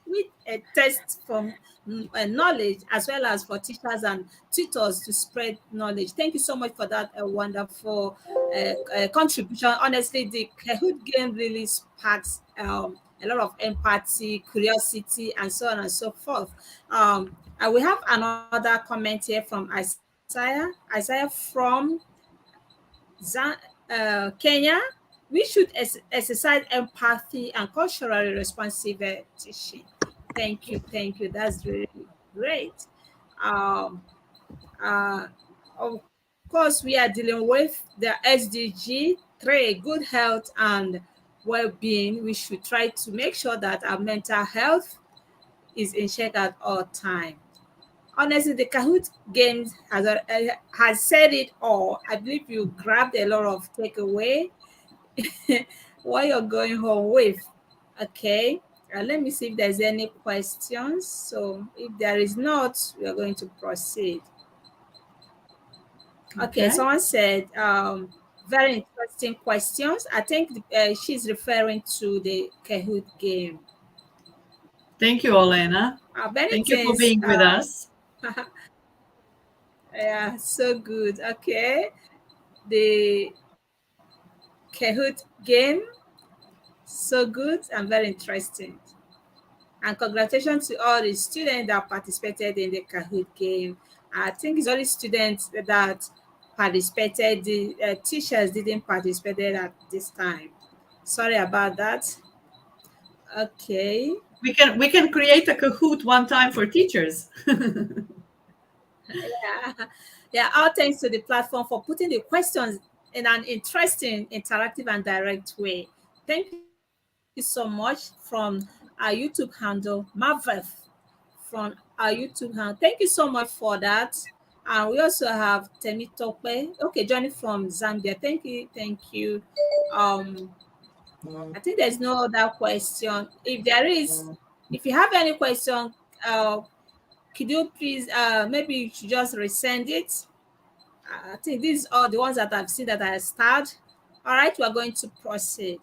with a test from knowledge, as well as for teachers and tutors to spread knowledge. Thank you so much for that wonderful contribution. Honestly, the Kahoot game really sparks a lot of empathy, curiosity, and so on and so forth. And we have another comment here from Isaiah. Isaiah from Kenya. We should exercise empathy and culturally responsive teaching. Thank you. That's really great. Of course, we are dealing with the SDG 3, good health and well-being. We should try to make sure that our mental health is in check at all time. Honestly, the Kahoot games has said it all. I believe you grabbed a lot of takeaway what you're going home with. Okay, let me see if there's any questions. So if there is not, we are going to proceed. Okay, someone said very interesting questions. I think she's referring to the Kahoot game. Thank you, Olena. Thank you for being with us. Yeah, so good. Okay, the Kahoot game, so good and very interesting. And congratulations to all the students that participated in the Kahoot game. I think it's only students that participated. The teachers didn't participate at this time. Sorry about that. Okay. We can create a Kahoot one time for teachers. Yeah. Yeah. All thanks to the platform for putting the questions in an interesting, interactive, and direct way. Thank you so much from our YouTube handle, Marveth, from our YouTube handle. Thank you so much for that. And we also have Temitope, okay, joining from Zambia. Thank you, thank you. Um, I think there's no other question. If there is, if you have any question, uh, could you please, maybe you should just resend it. I think these are the ones that I've seen that I starred. All right, we are going to proceed.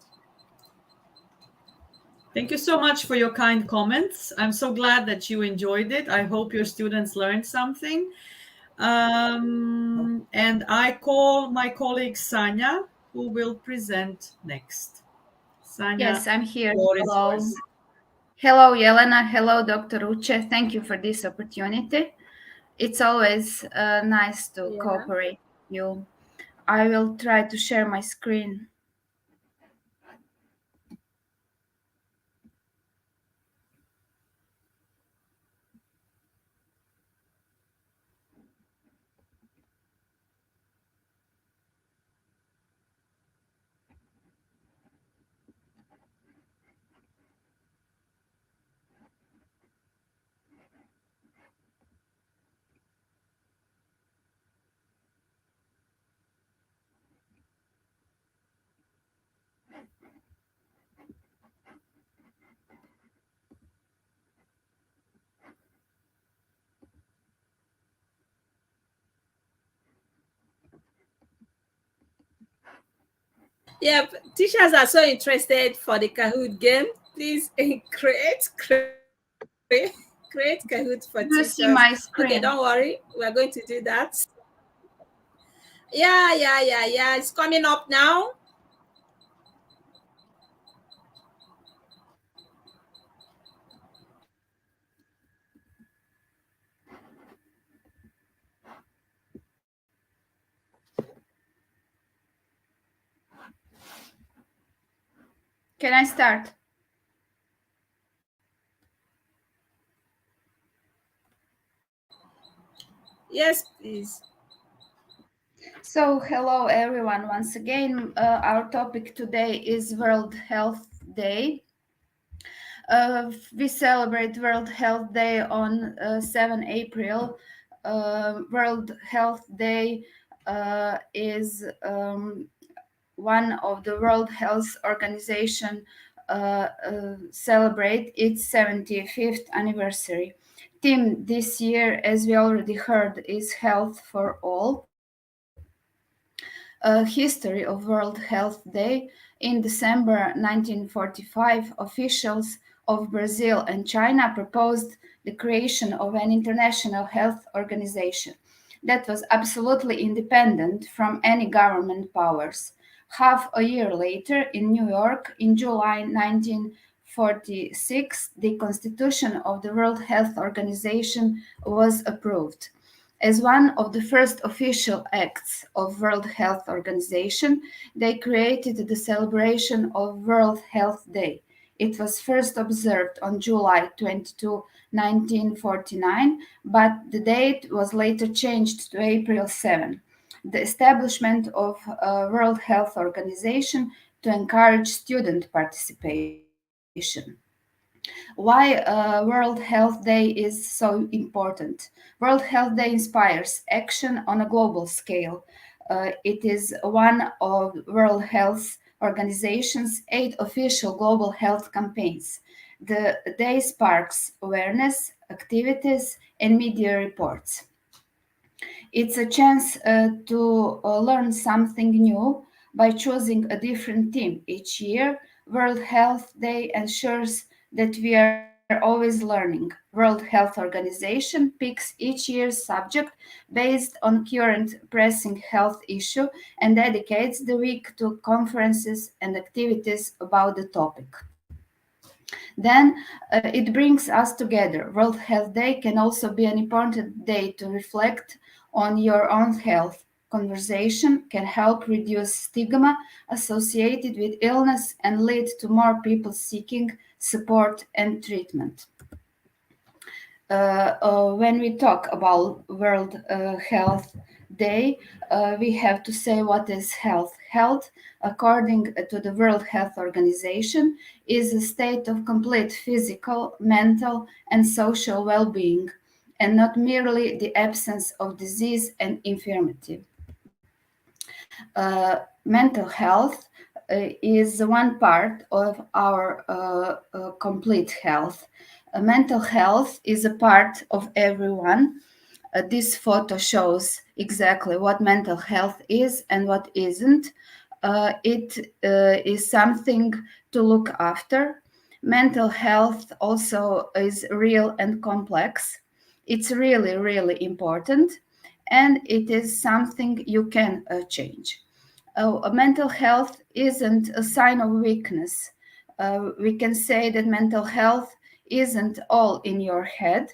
Thank you so much for your kind comments. I'm so glad that you enjoyed it. I hope your students learned something. And I call my colleague Sanya, who will present next. Sanya, Yes, I'm here. floor is Hello. yours. Hello, Yelena. Hello, Dr. Uche. Thank you for this opportunity. It's always nice to Yeah. cooperate with you. I will try to share my screen. Yeah, teachers are so interested for the Kahoot game. Please create Kahoot for teachers. Do you see Okay, my don't worry. screen? We are going to do that. Yeah. It's coming up now. Can I start? Yes, please. So, hello everyone. Once again, our topic today is World Health Day. We celebrate World Health Day on 7 April. World Health Day is one of the World Health Organization celebrate its 75th anniversary. Theme this year, as we already heard, is Health for All. History of World Health Day. In December 1945, officials of Brazil and China proposed the creation of an international health organization that was absolutely independent from any government powers. Half a year later, in New York, in July 1946, the Constitution of the World Health Organization was approved. As one of the first official acts of World Health Organization, they created the celebration of World Health Day. It was first observed on July 22, 1949, but the date was later changed to April 7. The establishment of a World Health Organization to encourage student participation. Why World Health Day is so important? World Health Day inspires action on a global scale. It is one of World Health Organization's 8 official global health campaigns. The day sparks awareness, activities, and media reports. It's a chance to learn something new by choosing a different theme each year. World Health Day ensures that we are always learning. World Health Organization picks each year's subject based on current pressing health issue and dedicates the week to conferences and activities about the topic. Then it brings us together. World Health Day can also be an important day to reflect on your own health. conversation can help reduce stigma associated with illness and lead to more people seeking support and treatment. When we talk about World Health Day, we have to say what is health. Health, according to the World Health Organization, is a state of complete physical, mental, and social well being, and not merely the absence of disease and infirmity. Mental health is one part of our complete health. Mental health is a part of everyone. This photo shows exactly what mental health is and what isn't. It is something to look after. Mental health also is real and complex. It's really, really important, and it is something you can change. Mental health isn't a sign of weakness. We can say that mental health isn't all in your head.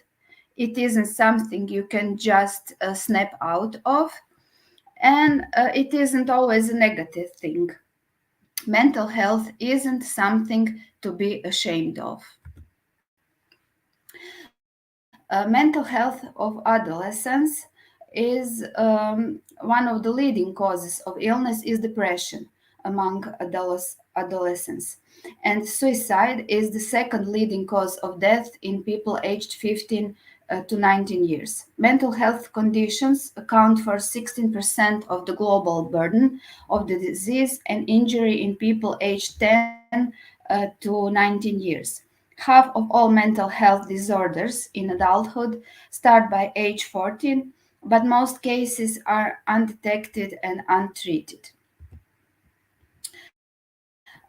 It isn't something you can just snap out of, and it isn't always a negative thing. Mental health isn't something to be ashamed of. Mental health of adolescents is one of the leading causes of illness is depression among adolescents, and suicide is the second leading cause of death in people aged 15 to 19 years. Mental health conditions account for 16% of the global burden of the disease and injury in people aged 10 to 19 years. Half of all mental health disorders in adulthood start by age 14, but most cases are undetected and untreated.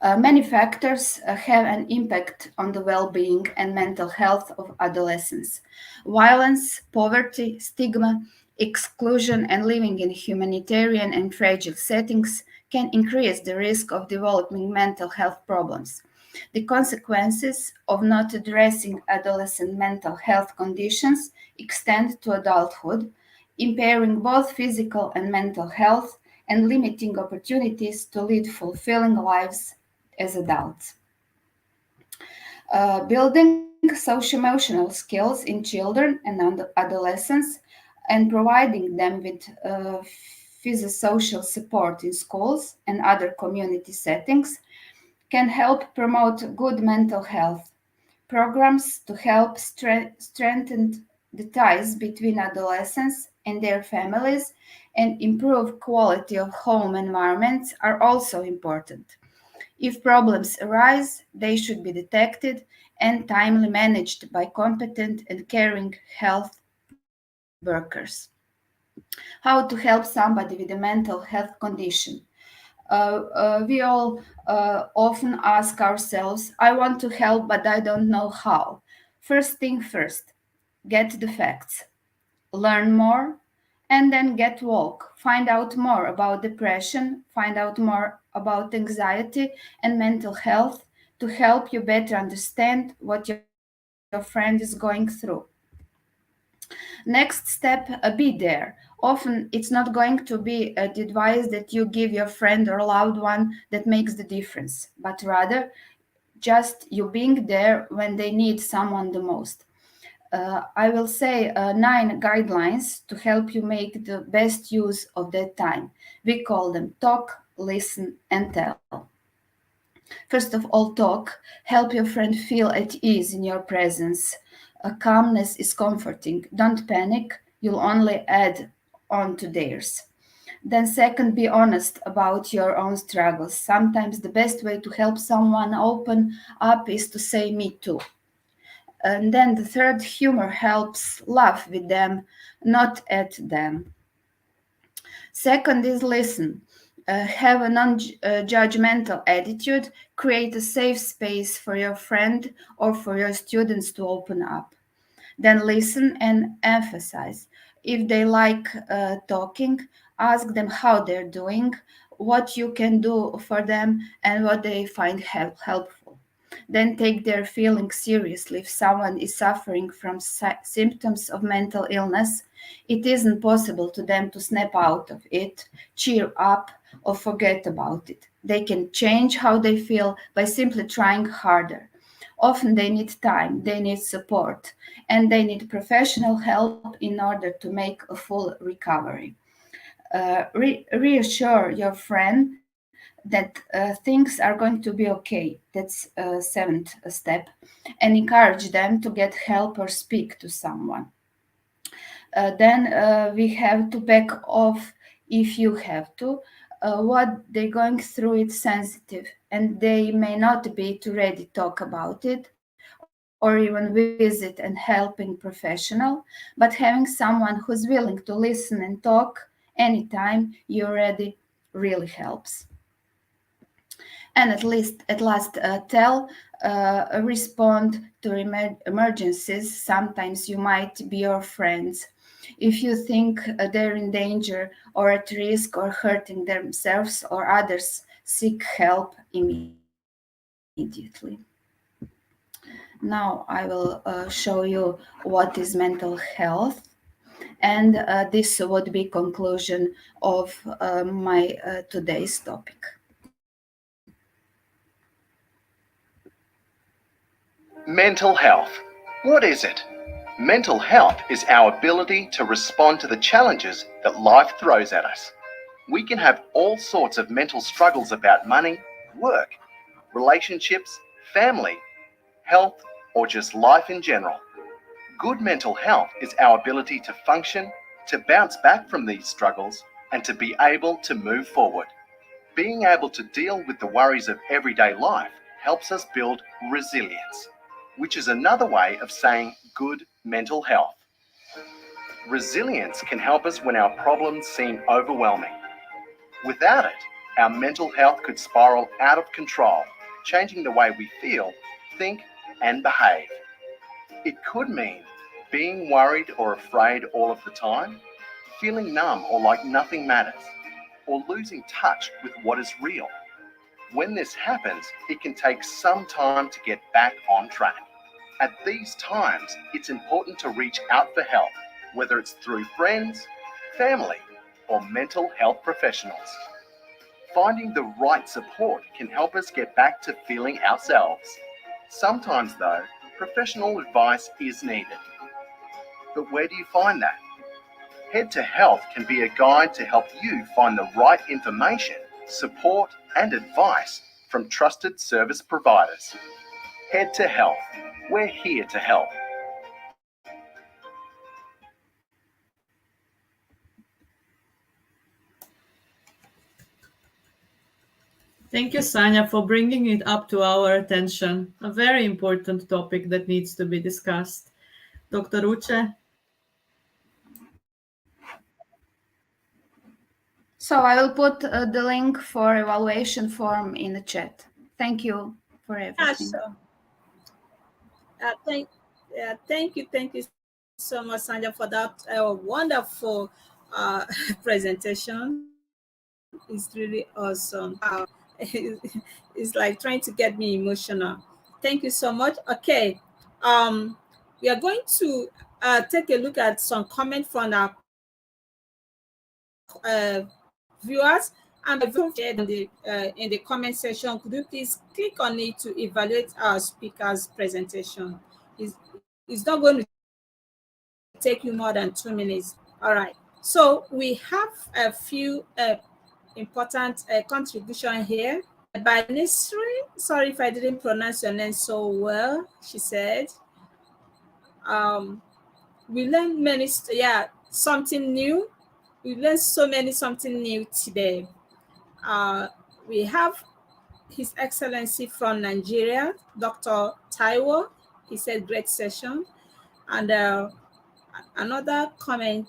Many factors have an impact on the well being and mental health of adolescents. Violence, poverty, stigma, exclusion, and living in humanitarian and fragile settings can increase the risk of developing mental health problems. The consequences of not addressing adolescent mental health conditions extend to adulthood, impairing both physical and mental health and limiting opportunities to lead fulfilling lives as adults. Building social-emotional skills in children and adolescents and providing them with physiosocial support in schools and other community settings can help promote good mental health. Programs to help strengthen the ties between adolescents and their families and improve quality of home environments are also important. If problems arise, they should be detected and timely managed by competent and caring health workers. How to help somebody with a mental health condition? We all often ask ourselves, I want to help, but I don't know how. First thing first, get the facts, learn more, and then get woke. Find out more about depression, find out more about anxiety and mental health to help you better understand what your friend is going through. Next step, be there. Often it's not going to be the advice that you give your friend or loved one that makes the difference, but rather just you being there when they need someone the most. I will say 9 guidelines to help you make the best use of that time. We call them talk, listen, and tell. First of all, talk. Help your friend feel at ease in your presence. Calmness is comforting. Don't panic, you'll only add on to theirs. Then, second, be honest about your own struggles. Sometimes the best way to help someone open up is to say, me too. And then the third, humor helps. Laugh with them, not at them. Second is listen. Have a non judgmental attitude. Create a safe space for your friend or for your students to open up. Then listen and emphasize. If they like talking, ask them how they're doing, what you can do for them, and what they find helpful. Then take their feelings seriously. If someone is suffering from symptoms of mental illness, it isn't possible to them to snap out of it, cheer up, or forget about it. They can change how they feel by simply trying harder. Often they need time, they need support, and they need professional help in order to make a full recovery. Reassure your friend that things are going to be okay. That's a seventh step. And encourage them to get help or speak to someone. Then we have to back off if you have to. What they're going through is sensitive, and they may not be too ready to talk about it or even visit and helping professional. But having someone who's willing to listen and talk anytime you're ready really helps. And at last, respond to emergencies. Sometimes you might be your friends. If you think they're in danger or at risk or hurting themselves or others, seek help immediately. Now I will show you what is mental health, and this would be conclusion of my today's topic. Mental health. What is it? Mental health is our ability to respond to the challenges that life throws at us. We can have all sorts of mental struggles about money, work, relationships, family, health, or just life in general. Good mental health is our ability to function, to bounce back from these struggles, and to be able to move forward. Being able to deal with the worries of everyday life helps us build resilience, which is another way of saying good mental health. Resilience can help us when our problems seem overwhelming. Without it, our mental health could spiral out of control, changing the way we feel, think, and behave. It could mean being worried or afraid all of the time, feeling numb or like nothing matters, or losing touch with what is real. When this happens, it can take some time to get back on track. At these times, it's important to reach out for help, whether it's through friends, family, or mental health professionals. Finding the right support can help us get back to feeling ourselves. Sometimes, though, professional advice is needed. But where do you find that? Head to Health can be a guide to help you find the right information, support, and advice from trusted service providers. Head to Health. We're here to help. Thank you, Sanya, for bringing it up to our attention. A very important topic that needs to be discussed. Dr. Uche? So I will put the link for evaluation form in the chat. Thank you for everything. So, thank you so much, Sandra, for that wonderful presentation. It's really awesome. It's like trying to get me emotional. Thank you so much. Okay, we are going to take a look at some comment from our viewers. And in the comment section, could you please click on it to evaluate our speaker's presentation? It's not going to take you more than 2 minutes. All right. So we have a few important contribution here by Nisri. Sorry if I didn't pronounce your name so well. She said, we learned something new. We learned something new today. We have His Excellency from Nigeria, Dr. Taiwo. He said, great session. And another commenter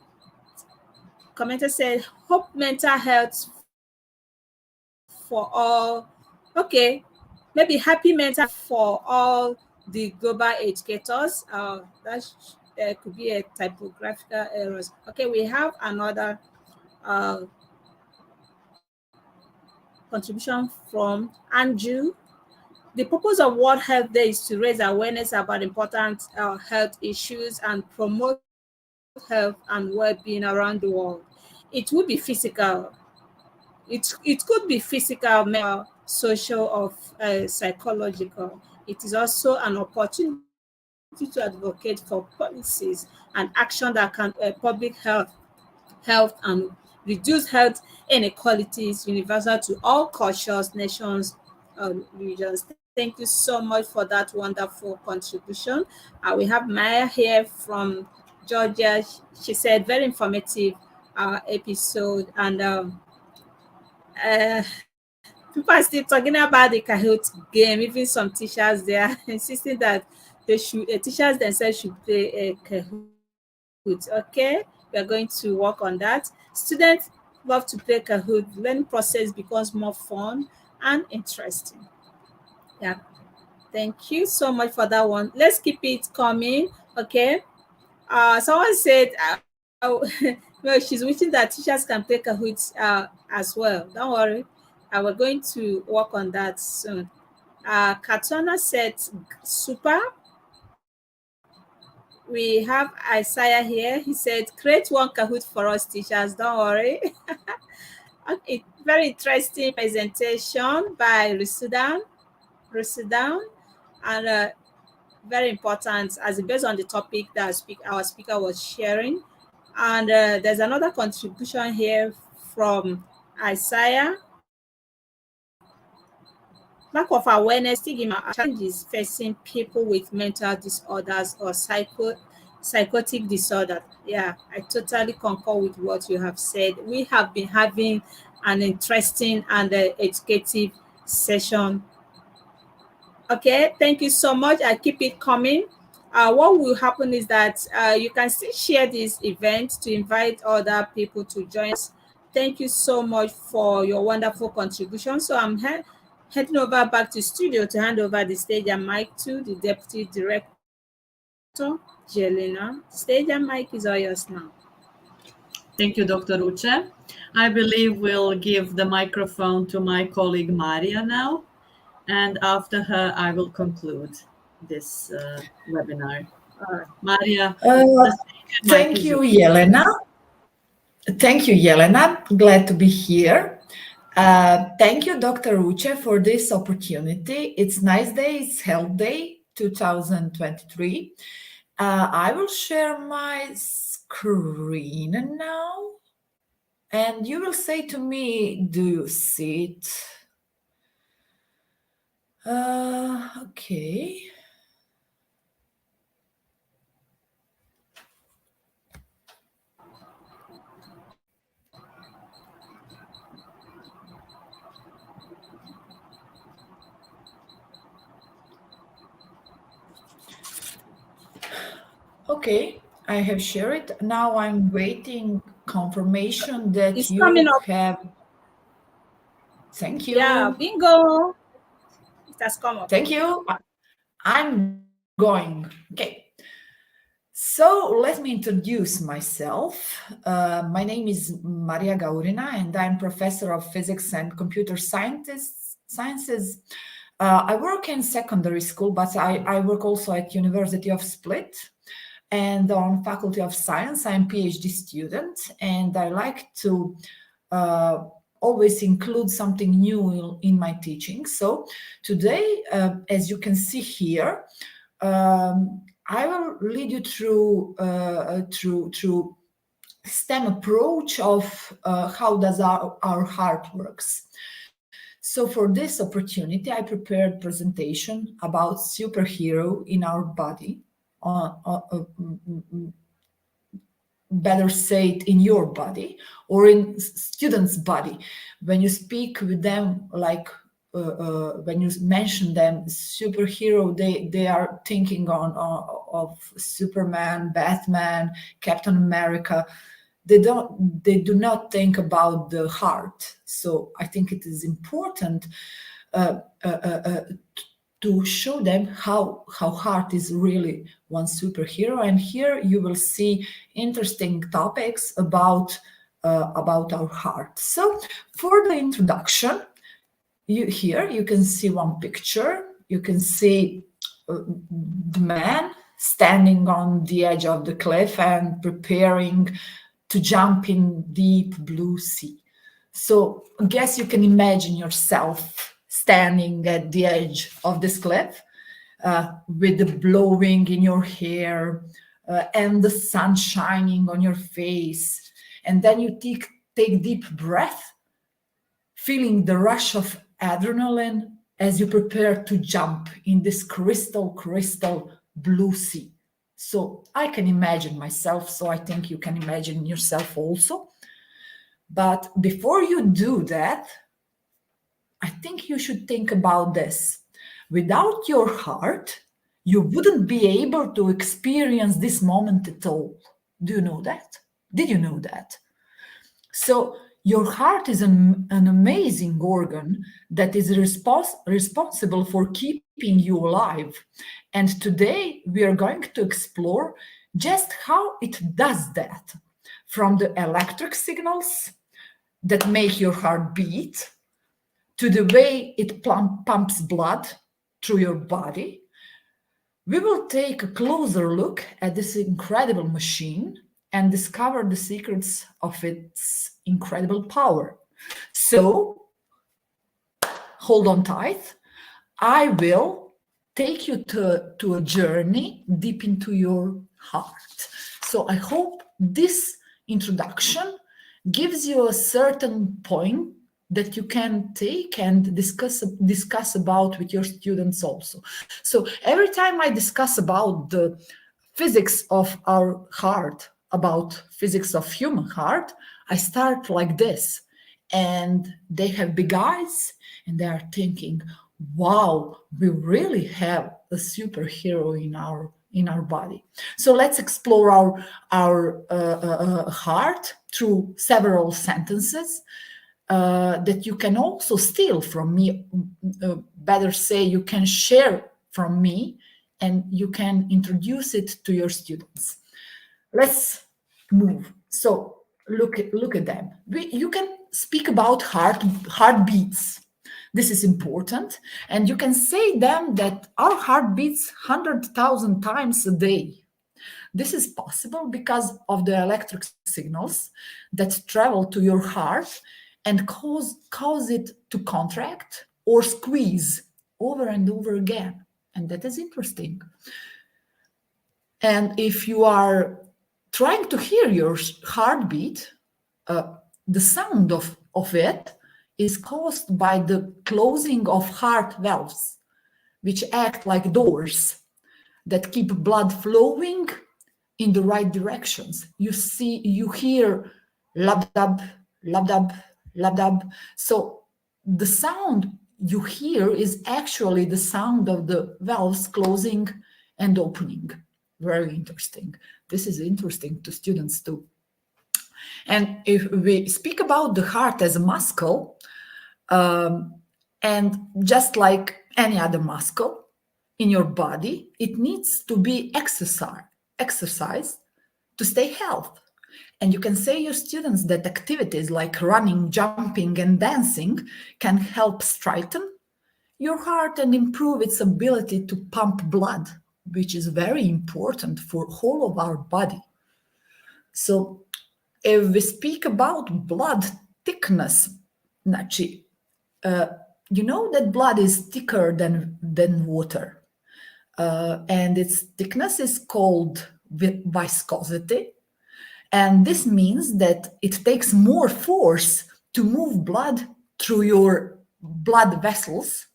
said, hope mental health for all. Okay, maybe happy mental for all the global educators. That could be a typographical errors. Okay, we have another contribution from Andrew. The purpose of World Health Day is to raise awareness about important health issues and promote health and well-being around the world. It would be physical. It could be physical, mental, social, or psychological. It is also an opportunity to advocate for policies and action that can public health and reduce health inequalities universal to all cultures, nations, regions. Thank you so much for that wonderful contribution. We have Maya here from Georgia. She said very informative episode, and uh, people are still talking about the Kahoot game. Even some teachers they are insisting that teachers themselves should play a Kahoot. Okay, we are going to work on that. Students love to play Kahoot. Learning process becomes more fun and interesting. Yeah, thank you so much for that one. Let's keep it coming. Okay. Someone said, well, she's wishing that teachers can play Kahoot as well. Don't worry. We're going to work on that soon. Katona said, super. We have Isaiah here. He said, create one Kahoot for us teachers. Don't worry. Okay, very interesting presentation by Rusudan, and very important as based on the topic that our speaker was sharing. And there's another contribution here from Isaiah. Lack of awareness, stigma, are challenges facing people with mental disorders or psychotic disorder. Yeah, I totally concur with what you have said. We have been having an interesting and educative session. Okay, thank you so much. I keep it coming. What will happen is that you can still share this event to invite other people to join us. Thank you so much for your wonderful contribution. So I'm heading over back to studio to hand over the stage and mic to the Deputy Director, Jelena. Stage and mic is all yours now. Thank you, Dr. Uche. I believe we'll give the microphone to my colleague Maria now, and after her, I will conclude this webinar. Maria, the stage and mic Thank is you, yours. Jelena. Thank you, Jelena. Glad to be here. Thank you, Dr. Uche, for this opportunity. It's nice day. It's Health Day 2023. I will share my screen now. And you will say to me, do you see it? Okay. Okay, I have shared it. Now I'm waiting confirmation that It's you coming up. have. Thank you. Yeah, bingo. It has come up. Thank you. I'm going. Okay. So let me introduce myself. My name is Maria Gaurina, and I'm professor of physics and computer sciences. I work in secondary school, but I work also at University of Split. And on Faculty of Science, I'm PhD student, and I like to always include something new in my teaching. So today, as you can see here, I will lead you through STEM approach of how does our heart works. So for this opportunity, I prepared presentation about superhero in our body. Better say it in your body or in students' body. When you speak with them, like when you mention them superhero, they are thinking of Superman, Batman, Captain America. They do not think about the heart. So I think it is important to show them how heart is really one superhero. And here you will see interesting topics about our heart. So for the introduction, here you can see one picture. you can see the man standing on the edge of the cliff and preparing to jump in deep blue sea. So I guess you can imagine yourself standing at the edge of this cliff with the blowing in your hair and the sun shining on your face. And then you take deep breath, feeling the rush of adrenaline as you prepare to jump in this crystal blue sea. So I can imagine myself, so I think you can imagine yourself also. But before you do that, I think you should think about this. Without your heart, you wouldn't be able to experience this moment at all. Do you know that? Did you know that? So your heart is an amazing organ that is responsible for keeping you alive. And today we are going to explore just how it does that, from the electric signals that make your heart beat to the way it pumps blood through your body. We will take a closer look at this incredible machine and discover the secrets of its incredible power. So, hold on tight. I will take you to a journey deep into your heart. So I hope this introduction gives you a certain point that you can take and discuss about with your students also. So every time I discuss about the physics of our heart, about physics of human heart, I start like this, and they have big eyes and they are thinking, wow, we really have a superhero in our body. So let's explore our heart through several sentences that you can also steal from me. Better say, you can share from me, and you can introduce it to your students. Let's move. So look at them. You can speak about heartbeats. This is important, and you can say them that our heart beats 100,000 times a day. This is possible because of the electric signals that travel to your heart and cause it to contract or squeeze over and over again. And that is interesting. And if you are trying to hear your heartbeat, the sound of it is caused by the closing of heart valves, which act like doors that keep blood flowing in the right directions. You hear lab-dab, lab-dab, lab-dab. So the sound you hear is actually the sound of the valves closing and opening. Very interesting. This is interesting to students too. And if we speak about the heart as a muscle, and just like any other muscle in your body, it needs to be exercised to stay healthy. And you can say to your students that activities like running, jumping, and dancing can help strengthen your heart and improve its ability to pump blood, which is very important for whole of our body. So if we speak about blood thickness, Nachi, you know that blood is thicker than water, and its thickness is called viscosity, and this means that it takes more force to move blood through your blood vessels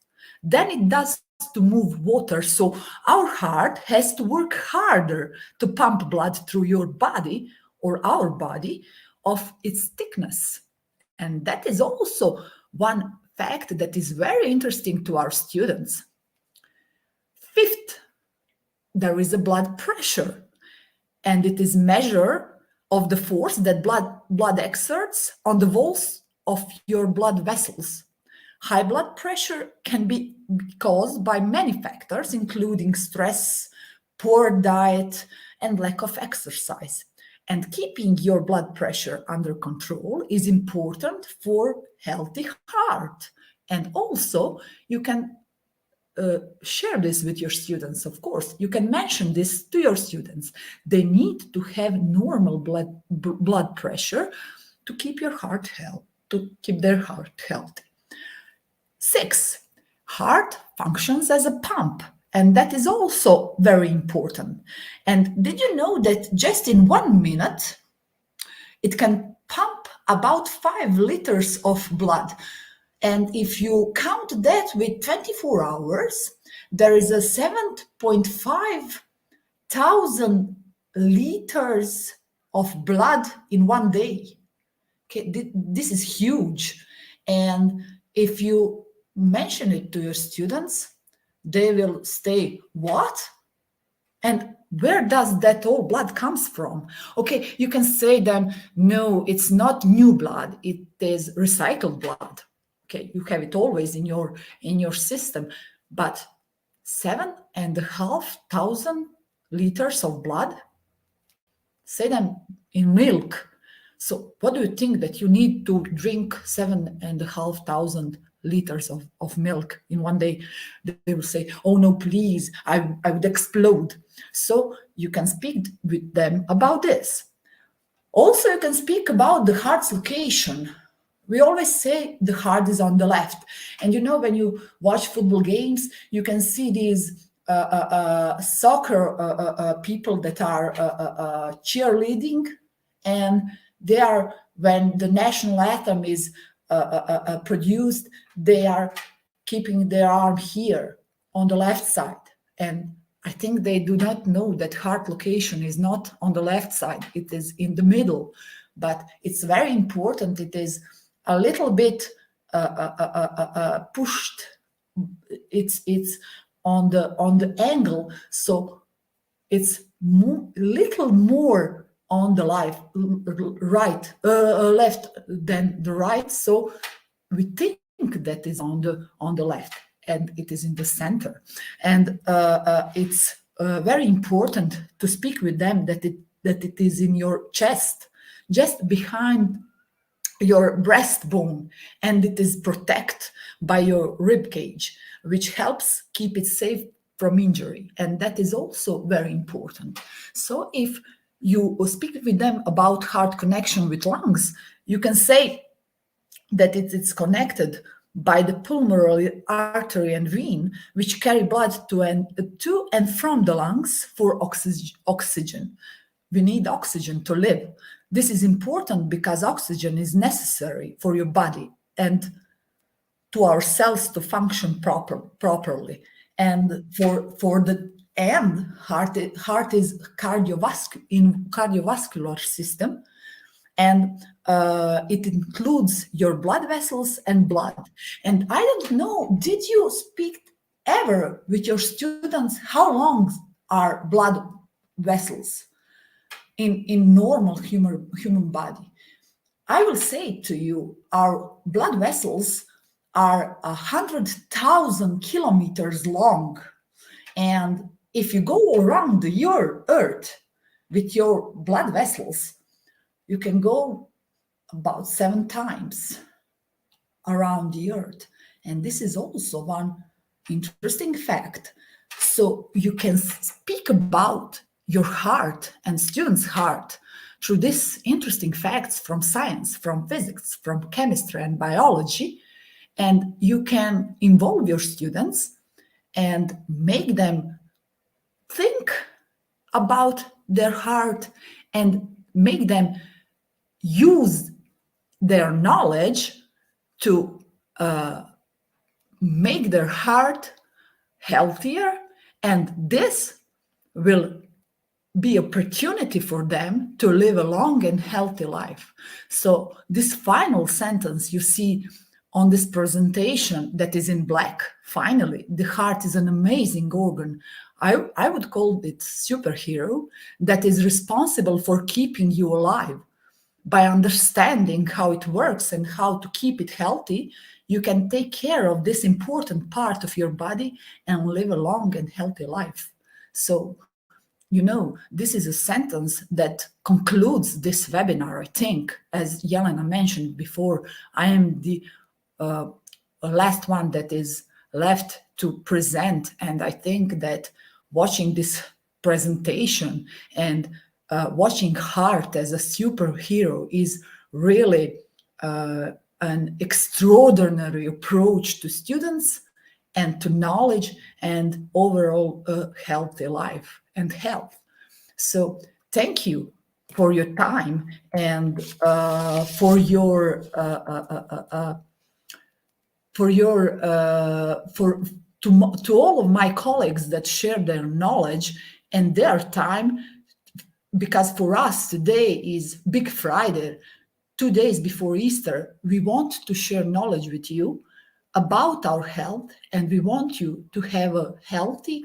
than it does to move water. So our heart has to work harder to pump blood through your body or our body of its thickness. And that is also one fact that is very interesting to our students. Fifth, there is a blood pressure, and it is measure of the force that blood exerts on the walls of your blood vessels. High blood pressure can be caused by many factors, including stress, poor diet, and lack of exercise. And keeping your blood pressure under control is important for healthy heart. And also, you can share this with your students. Of course, you can mention this to your students. They need to have normal blood pressure to keep your heart healthy, to keep their heart healthy. 6, heart functions as a pump, and that is also very important. And did you know that just in 1 minute, it can pump about 5 liters of blood? And if you count that with 24 hours, there is a 7.5 thousand liters of blood in 1 day. Okay, this is huge. And if you mention it to your students, they will say, what? And where does that all blood comes from? Okay, you can say them, no, it's not new blood, it is recycled blood. Okay, you have it always in your system, but 7,500 liters of blood, say them in milk. So what do you think that you need to drink 7,500 liters of milk in 1 day? They will say, oh no, please, I would explode. So you can speak with them about this. Also, you can speak about the heart's location. We always say the heart is on the left. And you know, when you watch football games, you can see these soccer people that are cheerleading, and they are, when the national anthem is produced, they are keeping their arm here on the left side. And I think they do not know that heart location is not on the left side, it is in the middle. But it's very important. It is a little bit pushed. It's on the angle, so it's little more on the left than the right. So we think that is on the left, and it is in the center. And it's very important to speak with them that it is in your chest, just behind your breastbone, and it is protected by your rib cage, which helps keep it safe from injury. And that is also very important. So if you speak with them about heart connection with lungs, you can say that it's connected by the pulmonary artery and vein, which carry blood to and from the lungs for oxygen. We need oxygen to live. This is important because oxygen is necessary for your body and to our cells to function properly. And for the end, heart is cardiovascular system, and it includes your blood vessels and blood. And I don't know, did you speak ever with your students how long are blood vessels in normal human body? I will say to you, our blood vessels are 100,000 kilometers long. And if you go around your Earth with your blood vessels, you can go about 7 times around the Earth. And this is also one interesting fact. So you can speak about your heart and students' heart through these interesting facts from science, from physics, from chemistry and biology. And you can involve your students and make them think about their heart and make them use their knowledge to make their heart healthier, and this will be opportunity for them to live a long and healthy life. So this final sentence you see on this presentation that is in black, finally, the heart is an amazing organ. I would call it superhero that is responsible for keeping you alive. By understanding how it works and how to keep it healthy, you can take care of this important part of your body and live a long and healthy life. So, you know, this is a sentence that concludes this webinar, I think. As Jelena mentioned before, I am the last one that is left to present. And I think that watching this presentation and watching Heart as a superhero is really an extraordinary approach to students and to knowledge and overall healthy life and health. So thank you for your time and to all of my colleagues that share their knowledge and their time, because for us today is Big Friday, 2 days before Easter. We want to share knowledge with you about our health, and we want you to have a healthy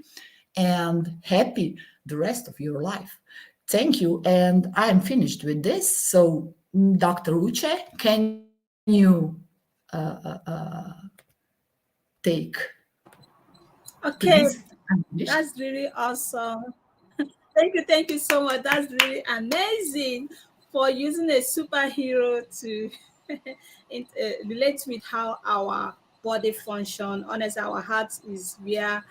and happy the rest of your life. Thank you, and I am finished with this. So, Dr. Uche, can you take, Okay, please? I'm finished. that's really awesome. Thank you so much. That's really amazing for using a superhero to relate with how our body function. Honestly, our heart is where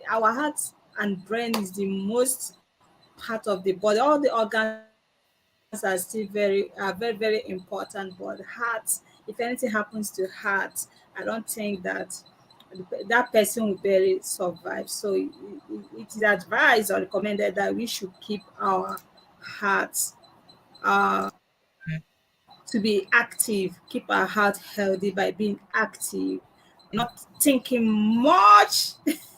our heart and brain is the most part of the body. All the organs are still very very important, but heart, if anything happens to heart, I don't think that person will barely survive. So it is advised or recommended that we should keep our hearts to be active, keep our heart healthy by being active, not thinking much,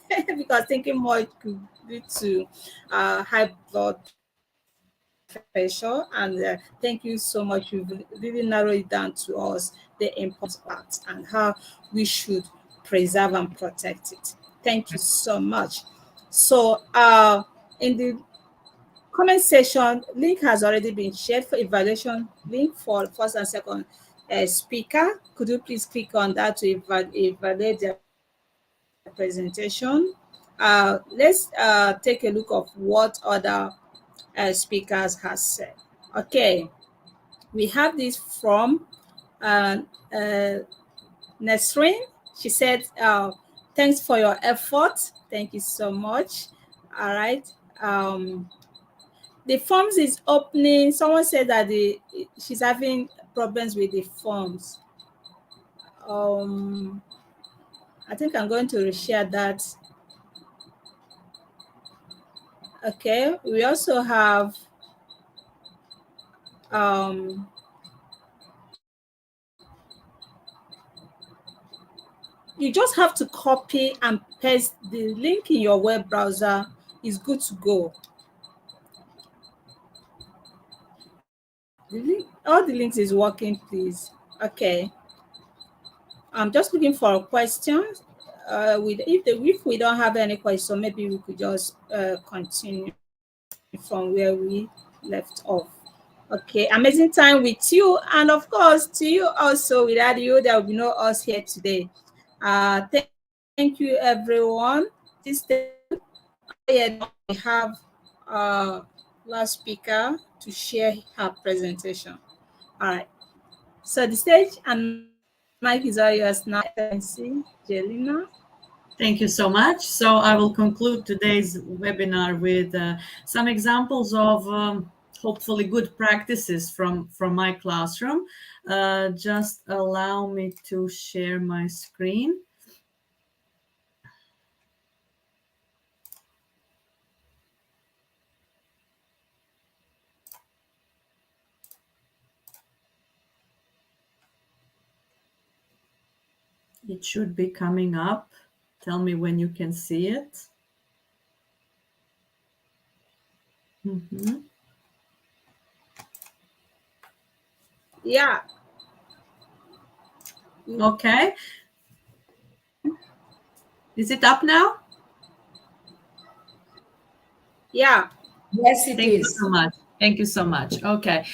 because thinking much could lead to high blood pressure. And thank you so much. You've really narrowed it down to us the importance of heart and how we should preserve and protect it. Thank you so much. So, in the comment section, link has already been shared for evaluation link for first and second speaker. Could you please click on that to evaluate their presentation? Let's take a look of what other speakers has said. Okay, we have this from uh, uh, Nesrine. She said, thanks for your effort. Thank you so much. All right. The forms is opening. Someone said that she's having problems with the forms. I think I'm going to reshare that. Okay. We also have you just have to copy and paste the link in your web browser. Is good to go. All the links is working, please. Okay. I'm just looking for a question. If we don't have any question, maybe we could just continue from where we left off. Okay, amazing time with you, and of course to you also. Without you, there will be no us here today. Thank you, everyone. Please stay tuned. We have last speaker to share her presentation. All right. So the stage and mic is all yours now, Excellency Jelena. Thank you so much. So I will conclude today's webinar with some examples of hopefully good practices from my classroom. Just allow me to share my screen. It should be coming up. Tell me when you can see it. Mm-hmm. Yeah. Okay. Is it up now? Yeah. Yes, it Thank you is. so much. Thank you so much. Okay.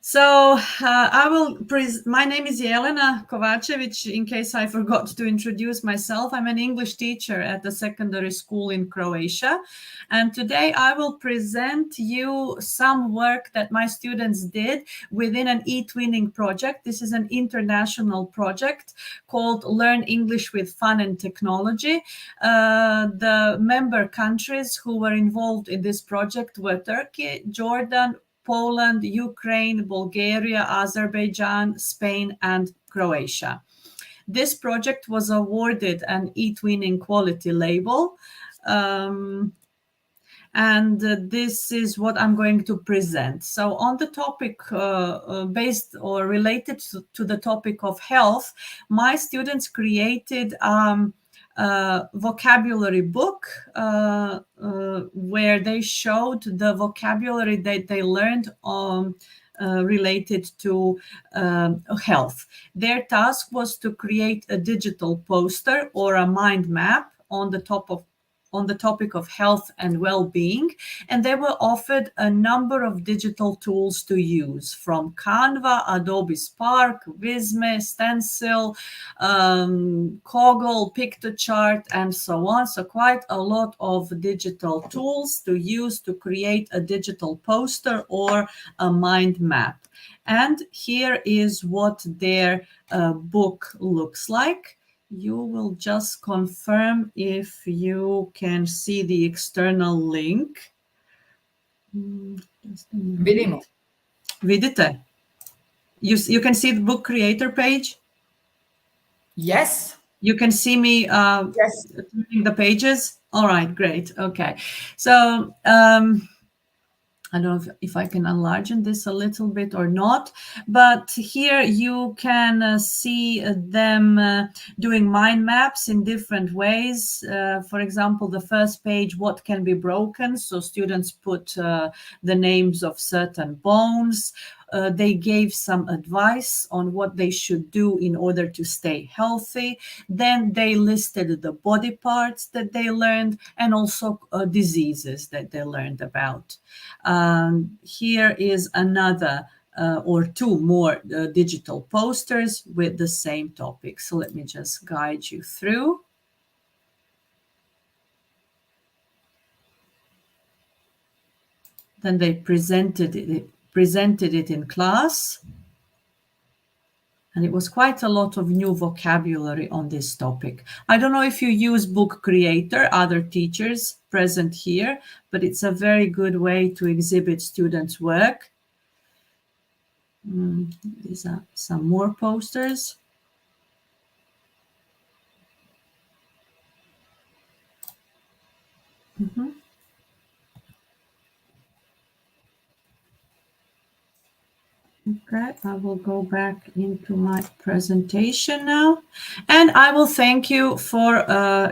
So I will. My name is Jelena Kovacevic. In case I forgot to introduce myself, I'm an English teacher at the secondary school in Croatia, and today I will present you some work that my students did within an e-twinning project. This is an international project called Learn English with Fun and Technology. The member countries who were involved in this project were Turkey, Jordan, Poland, Ukraine, Bulgaria, Azerbaijan, Spain, and Croatia. This project was awarded an eTwinning quality label. And this is what I'm going to present. So on the topic based or related to the topic of health, my students created a vocabulary book where they showed the vocabulary that they learned related to health. Their task was to create a digital poster or a mind map on the topic of health and well-being, and they were offered a number of digital tools to use, from Canva, Adobe Spark, Visme, Stencil, Coggle, Pictochart, and so on. So quite a lot of digital tools to use to create a digital poster or a mind map. And here is what their book looks like. You will just confirm if you can see the external link. Vidimo. Vidite? You can see the book creator page? Yes. You can see me Yes. turning the pages? All right, great. Okay. So I don't know if I can enlarge this a little bit or not, but here you can see them doing mind maps in different ways. For example, the first page, what can be broken? So students put the names of certain bones. They gave some advice on what they should do in order to stay healthy. Then they listed the body parts that they learned and also diseases that they learned about. Here is another or two more digital posters with the same topic. So let me just guide you through. Then they presented it in class. And it was quite a lot of new vocabulary on this topic. I don't know if you use Book Creator, other teachers present here, but it's a very good way to exhibit students' work. These are some more posters. Okay, I will go back into my presentation now. And I will thank you for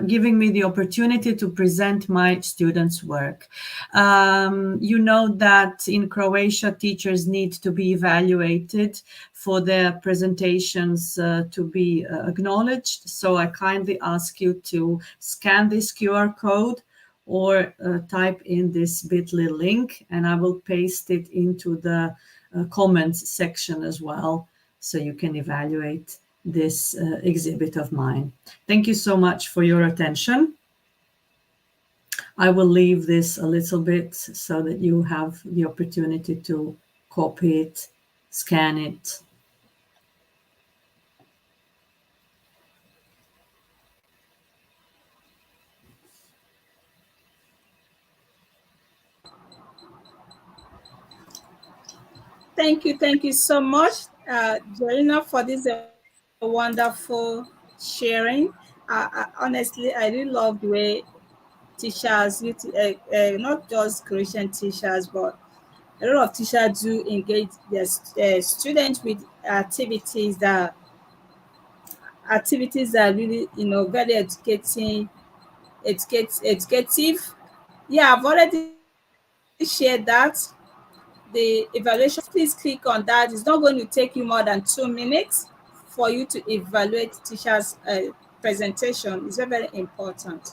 giving me the opportunity to present my students' work. You know that in Croatia, teachers need to be evaluated for their presentations to be acknowledged. So I kindly ask you to scan this QR code or type in this bit.ly link, and I will paste it into the comments section as well, so you can evaluate this exhibit of mine. Thank you so much for your attention. I will leave this a little bit so that you have the opportunity to copy it, scan it. Thank you so much, Jelena, for this wonderful sharing. Honestly, I really love the way teachers, not just Croatian teachers, but a lot of teachers do engage their students with activities that are really, very educative. Yeah, I've already shared that. The evaluation, please click on that. It's not going to take you more than 2 minutes for you to evaluate teachers' presentation. It's very, very important.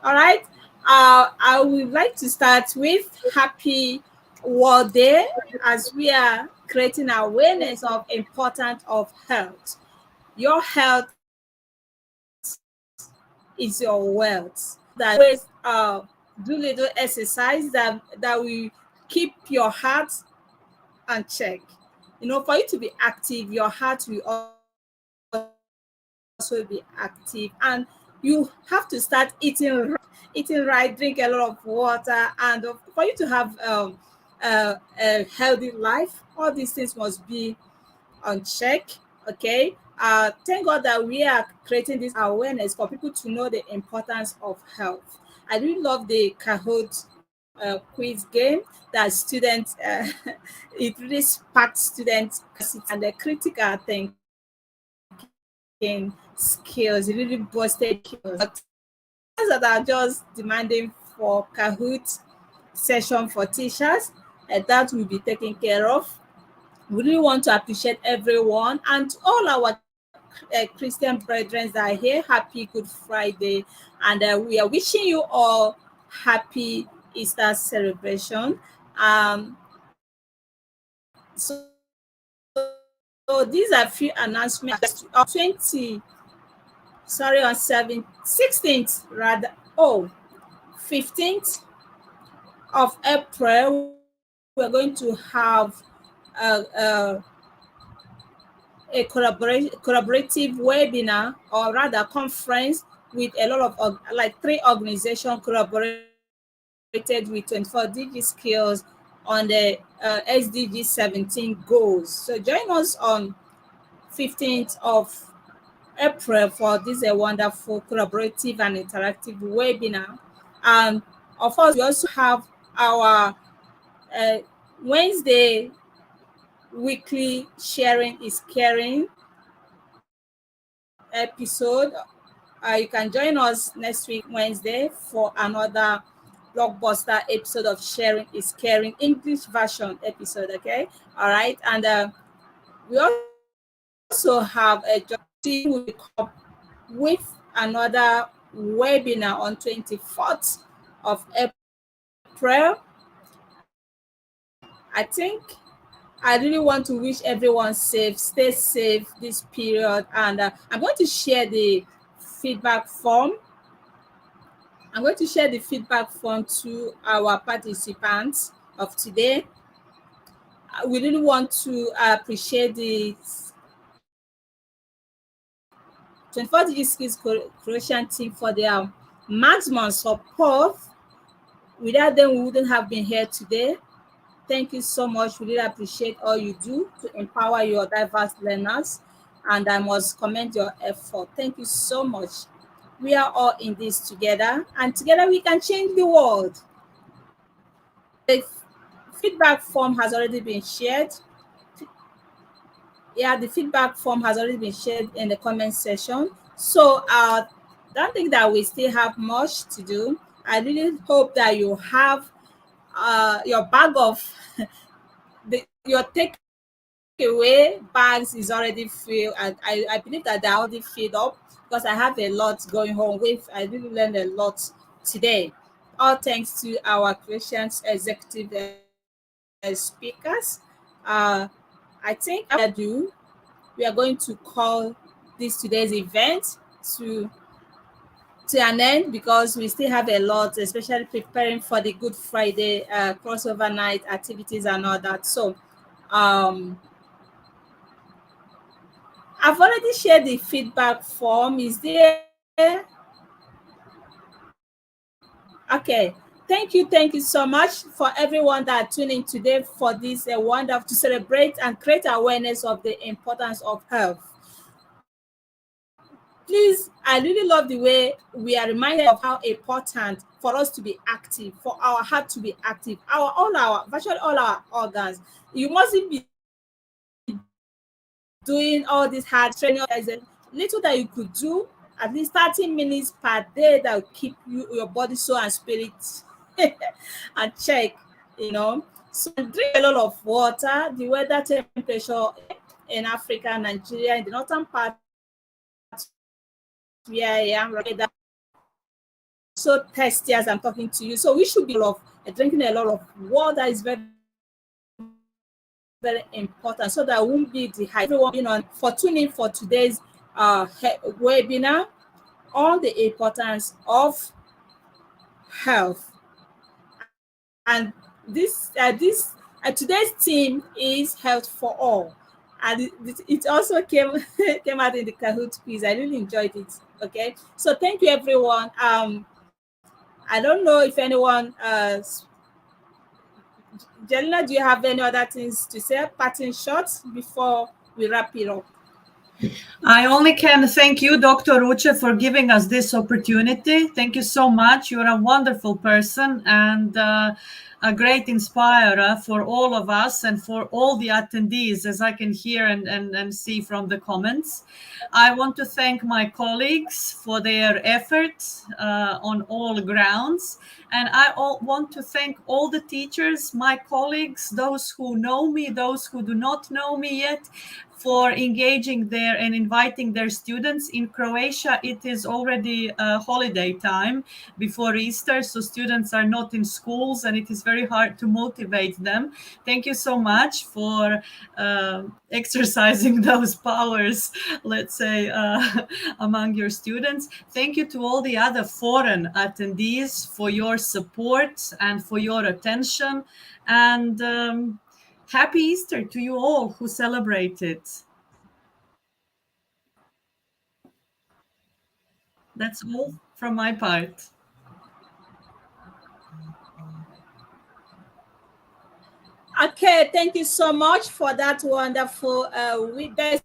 All right. I would like to start with Happy World Day, as we are creating awareness of importance of health. Your health is your wealth. That always do little exercise that will keep your heart on check. For you to be active, your heart will also be active, and you have to start eating right, drink a lot of water, and for you to have a healthy life. All these things must be on check. Okay. Thank God that we are creating this awareness for people to know the importance of health. I really love the Kahoot quiz game that students it really sparked students and the critical thinking skills. It really boosted skills. That are just demanding for Kahoot session for teachers, that will be taken care of. We really want to appreciate everyone and all our Christian brethren that are here. Happy Good Friday, and we are wishing you all happy Easter celebration. So these are few announcements. On 16th rather. 15th of April, we're going to have a collaborative webinar, or rather conference, with a lot of like 3 organizations collaborated with 24 DG skills on the SDG 17 goals. So join us on 15th of April for this a wonderful collaborative and interactive webinar. And of course, we also have our Wednesday weekly sharing is caring episode. You can join us next week, Wednesday, for another blockbuster episode of Sharing is Caring English version episode. Okay. All right. And we also have a team will come with another webinar on 24th of April. I think I really want to wish everyone safe, stay safe this period. And I'm going to share the feedback form. I'm going to share the feedback form to our participants of today. We really want to appreciate the 24 Digi Skills Croatian team for their maximum support. Without them, we wouldn't have been here today. Thank you so much. We really appreciate all you do to empower your diverse learners, and I must commend your effort. Thank you so much. We are all in this together, and together we can change the world. The feedback form has already been shared. Yeah, the feedback form has already been shared in the comment section. So don't think that we still have much to do. I really hope that you have your bag of your takeaway bags is already filled. I believe that they're already filled up because I have a lot going on with. I really learned a lot today. All thanks to our Croatian executive speakers. I think we are going to call this today's event to an end because we still have a lot, especially preparing for the Good Friday crossover night activities and all that. So I've already shared the feedback form. Is there? Okay. Thank you so much for everyone that tuned in today for this wonderful to celebrate and create awareness of the importance of health. Please, I really love the way we are reminded of how important for us to be active, for our heart to be active, virtually all our organs. You mustn't be doing all this hard training. There's a little that you could do, at least 30 minutes per day, that will keep your body, soul, and spirit and check, So drink a lot of water. The weather temperature in Africa, Nigeria, in the northern part where I am right now, so thirsty as I'm talking to you. So we should be drinking a lot of water is very, very very important so that we won't be dehydrated. Everyone being on for tuning for today's webinar on the importance of health. And today's theme is health for all. And it also came out in the Kahoot quiz. I really enjoyed it. Okay, so thank you everyone. I don't know if anyone Jelena, do you have any other things to say, parting shots before we wrap it up? I only can thank you, Dr. Uche, for giving us this opportunity. Thank you so much. You're a wonderful person and a great inspirer for all of us and for all the attendees, as I can hear and see from the comments. I want to thank my colleagues for their efforts on all grounds. And I want to thank all the teachers, my colleagues, those who know me, those who do not know me yet, for engaging there and inviting their students. In Croatia, it is already holiday time before Easter, so students are not in schools and it is very hard to motivate them. Thank you so much for exercising those powers, let's say, among your students. Thank you to all the other foreign attendees for your support and for your attention. And happy Easter to you all who celebrate it. That's all from my part. Okay, thank you so much for that wonderful best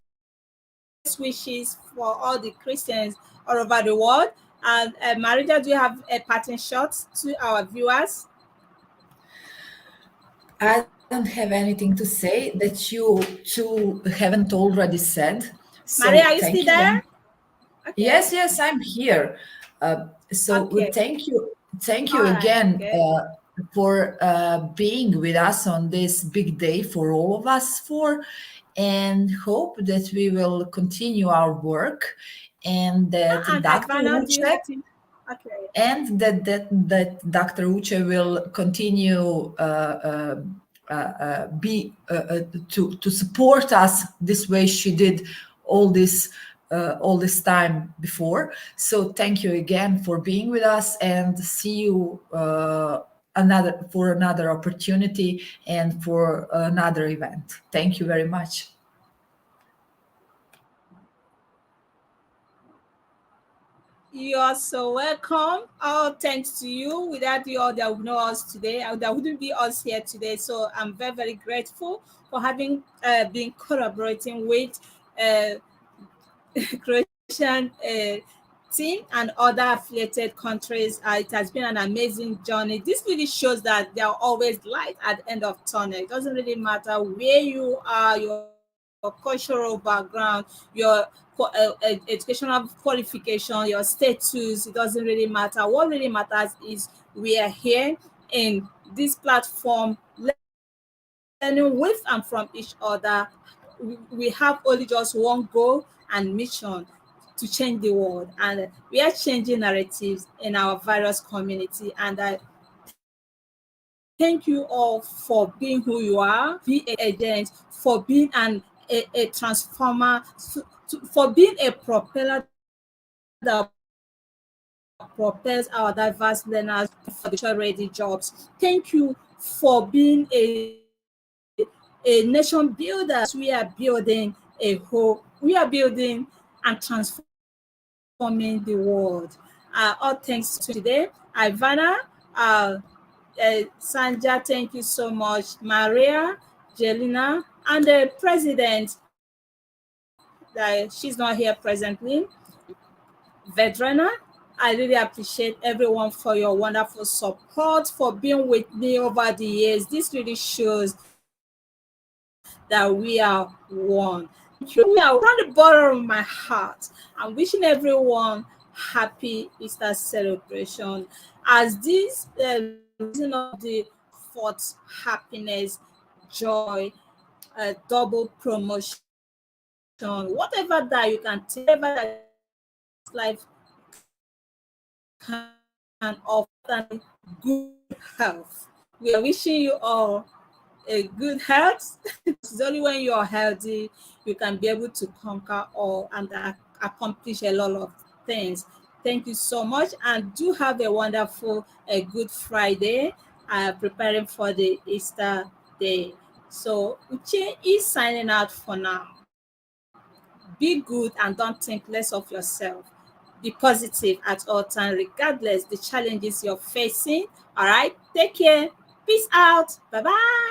wishes for all the Christians all over the world. And Marita, do you have a parting shot to our viewers? I don't have anything to say that you two haven't already said. So Maria, are you thank still you. there? Okay. Yes, I'm here. Okay. Thank you All right, again okay. for being with us on this big day for all of us and hope that we will continue our work and that And Dr. Ivana, do you have Uche to? Okay. and that Dr. Uche will continue to support us this way she did all this time before. So thank you again for being with us and see you another opportunity and for another event. Thank you very much. You are so welcome. All thanks to you. Without you, all that would know us today, that wouldn't be us here today. So I'm very, very grateful for having been collaborating with Croatian team and other affiliated countries. It has been an amazing journey. This really shows that there are always light at the end of tunnel. It doesn't really matter where you are, your cultural background, your educational qualification, your status. It doesn't really matter. What really matters is we are here in this platform learning with and from each other. We have only just one goal and mission to change the world, and we are changing narratives in our various community. And I thank you all for being who you are, be an agent, for being a transformer, for being a propeller that propels our diverse learners for the ready jobs. Thank you for being a nation builder. We are building we are building and transforming the world. All thanks to today. Ivana, Sanja, thank you so much. Maria, Jelena, and the president, she's not here presently, Vedrena. I really appreciate everyone for your wonderful support, for being with me over the years. This really shows that we are one. We are from the bottom of my heart. I'm wishing everyone happy Easter celebration as this reason of the fourth happiness, joy, double promotion, whatever that you can take, whatever that life can offer, good health. We are wishing you all a good health. It's only when you are healthy you can be able to conquer all and accomplish a lot of things. Thank you so much, and do have a wonderful, a good Friday. Preparing for the Easter day. So Uche is signing out for now. Be good and don't think less of yourself. Be positive at all times, regardless the challenges you're facing. All right, take care. Peace out. Bye bye.